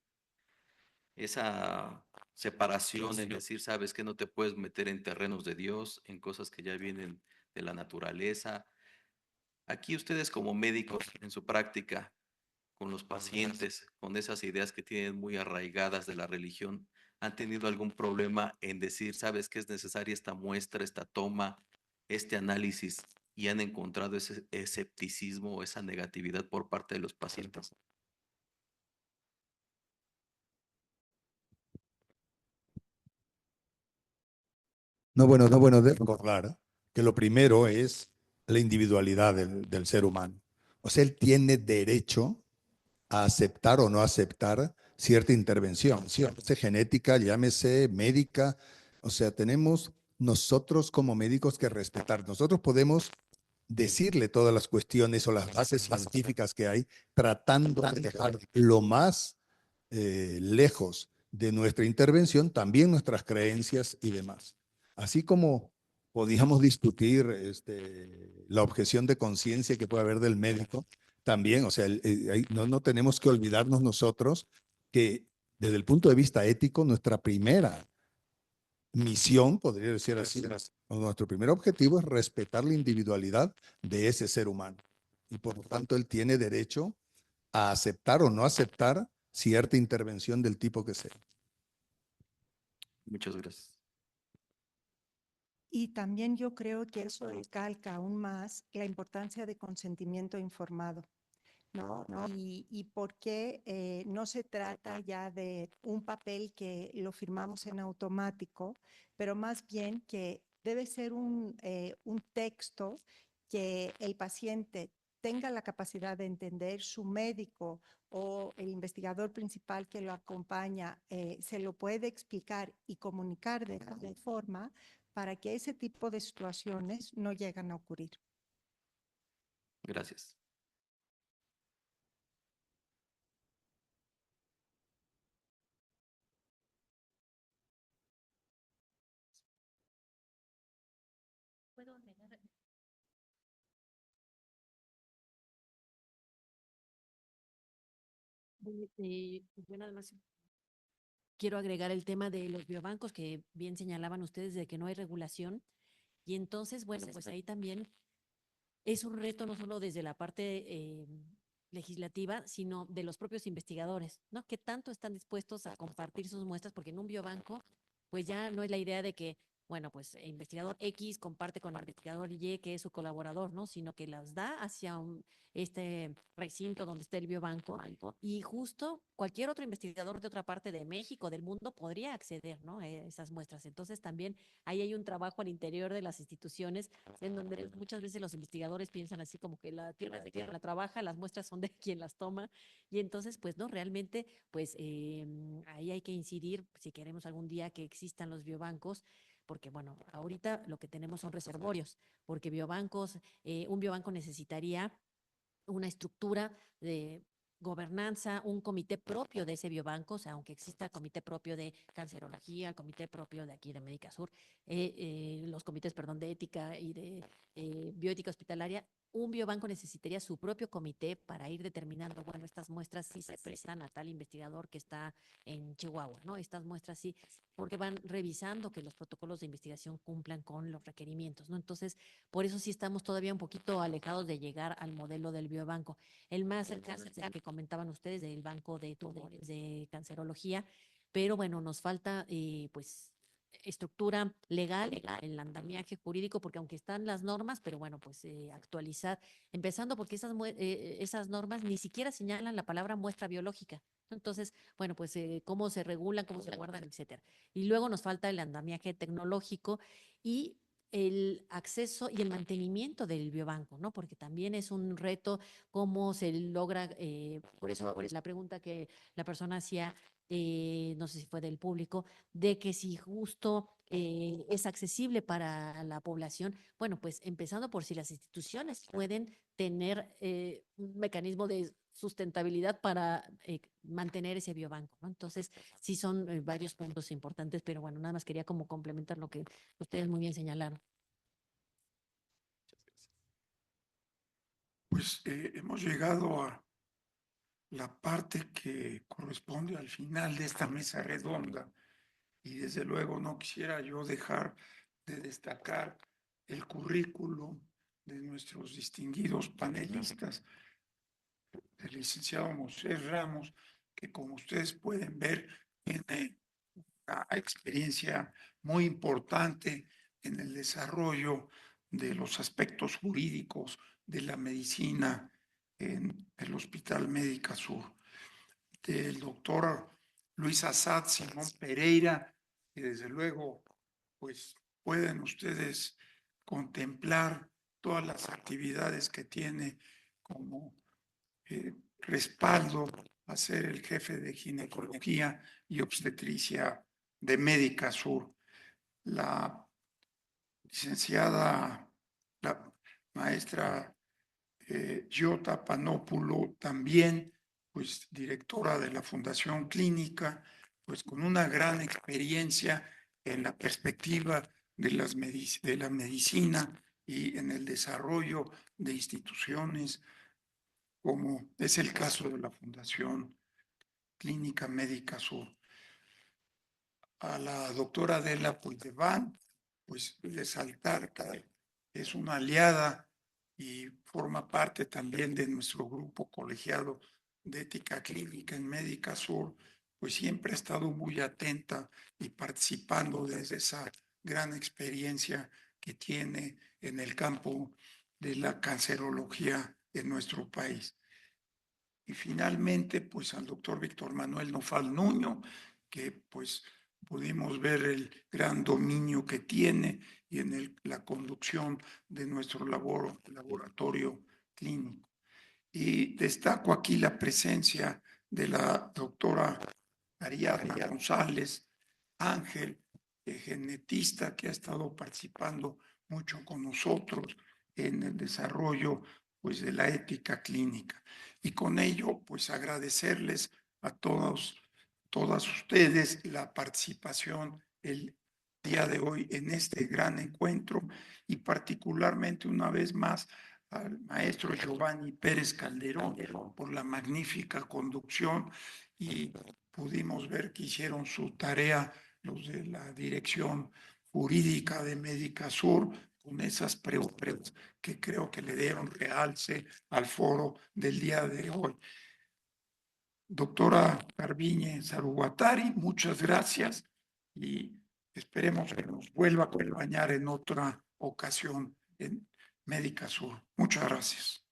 Esa separación en decir, sabes que no te puedes meter en terrenos de Dios, en cosas que ya vienen de la naturaleza. Aquí ustedes como médicos en su práctica, con los pacientes, con esas ideas que tienen muy arraigadas de la religión, ¿han tenido algún problema en decir, sabes que es necesaria esta muestra, esta toma, este análisis, y han encontrado ese escepticismo o esa negatividad por parte de los pacientes? No, bueno, de recordar que lo primero es la individualidad del ser humano. O sea, él tiene derecho a aceptar o no aceptar cierta intervención, llámese genética, llámese médica. O sea, tenemos nosotros como médicos que respetar. Nosotros podemos decirle todas las cuestiones o las bases científicas que hay, tratando de dejar lo más lejos de nuestra intervención, también nuestras creencias y demás. Así como podíamos discutir la objeción de conciencia que puede haber del médico, también, o sea, no tenemos que olvidarnos nosotros que desde el punto de vista ético, nuestra primera misión, podría decir así, o nuestro primer objetivo es respetar la individualidad de ese ser humano. Y por lo tanto, él tiene derecho a aceptar o no aceptar cierta intervención del tipo que sea. Muchas gracias. Y también yo creo que eso recalca aún más la importancia de consentimiento informado, ¿no? Y por qué no se trata ya de un papel que lo firmamos en automático, pero más bien que debe ser un texto que el paciente tenga la capacidad de entender, su médico o el investigador principal que lo acompaña se lo puede explicar y comunicar de tal forma para que ese tipo de situaciones no lleguen a ocurrir. Gracias. ¿Puedo agregar? Yo nada más quiero agregar el tema de los biobancos que bien señalaban ustedes de que no hay regulación. Y entonces, bueno, pues ahí también es un reto no solo desde la parte legislativa, sino de los propios investigadores, ¿no? Que tanto están dispuestos a compartir sus muestras, porque en un biobanco, pues ya no es la idea de que bueno, pues investigador X comparte con el investigador Y, que es su colaborador, ¿no? Sino que las da hacia este recinto donde está el biobanco, y justo cualquier otro investigador de otra parte de México, del mundo, podría acceder, ¿no? A esas muestras. Entonces también ahí hay un trabajo al interior de las instituciones en donde muchas veces los investigadores piensan así como que la tierra es de quien la trabaja, las muestras son de quien las toma, y entonces pues no, realmente pues ahí hay que incidir si queremos algún día que existan los biobancos, porque bueno, ahorita lo que tenemos son reservorios, porque biobancos, un biobanco necesitaría una estructura de gobernanza, un comité propio de ese biobanco, o sea, aunque exista el comité propio de cancerología, el comité propio de aquí de Médica Sur, los comités, perdón, de ética y de bioética hospitalaria, un biobanco necesitaría su propio comité para ir determinando, bueno, estas muestras sí se prestan a tal investigador que está en Chihuahua, ¿no? Estas muestras sí, porque van revisando que los protocolos de investigación cumplan con los requerimientos, ¿no? Entonces, por eso sí estamos todavía un poquito alejados de llegar al modelo del biobanco. El más cercano es el que comentaban ustedes del banco de tumores de cancerología, pero bueno, nos falta pues estructura legal, el andamiaje jurídico, porque aunque están las normas, pero bueno, pues actualizar, empezando porque esas normas ni siquiera señalan la palabra muestra biológica. Entonces, bueno, pues cómo se regulan, cómo se guardan, etcétera. Y luego nos falta el andamiaje tecnológico y el acceso y el mantenimiento del biobanco, ¿no? Porque también es un reto cómo se logra, por eso la pregunta que la persona hacía, no sé si fue del público, de que si justo es accesible para la población, bueno, pues empezando por si las instituciones pueden tener un mecanismo de sustentabilidad para mantener ese biobanco, ¿no? Entonces, sí son varios puntos importantes, pero bueno, nada más quería como complementar lo que ustedes muy bien señalaron. Pues hemos llegado a la parte que corresponde al final de esta mesa redonda y desde luego no quisiera yo dejar de destacar el currículo de nuestros distinguidos panelistas, el licenciado Moisés Ramos, que como ustedes pueden ver tiene una experiencia muy importante en el desarrollo de los aspectos jurídicos de la medicina en el Hospital Médica Sur, del doctor Luis Assad Simón Pereira, que desde luego, pues pueden ustedes contemplar todas las actividades que tiene como respaldo a ser el jefe de ginecología y obstetricia de Médica Sur. La licenciada, la maestra Giota Panópulo, también, pues directora de la Fundación Clínica, pues con una gran experiencia en la perspectiva de la medicina y en el desarrollo de instituciones, como es el caso de la Fundación Clínica Médica Sur. A la doctora Adela Puigdevant, pues resaltar que es una aliada y forma parte también de nuestro grupo colegiado de ética clínica en Médica Sur, pues siempre ha estado muy atenta y participando desde esa gran experiencia que tiene en el campo de la cancerología en nuestro país. Y finalmente, pues al doctor Víctor Manuel Nofal Nuño, que pues pudimos ver el gran dominio que tiene y en la conducción de nuestro laboratorio clínico. Y destaco aquí la presencia de la doctora Ariadna González Ángel, genetista que ha estado participando mucho con nosotros en el desarrollo pues, de la ética clínica. Y con ello, pues agradecerles a todas ustedes la participación el día de hoy en este gran encuentro y particularmente una vez más al maestro Giovanni Pérez Calderón por la magnífica conducción y pudimos ver que hicieron su tarea los de la Dirección Jurídica de Médica Sur con esas preguntas que creo que le dieron realce al foro del día de hoy. Doctora Garbiñe Saruguatari, muchas gracias y Esperemos que nos vuelva a acompañar en otra ocasión en Médica Sur. Muchas gracias.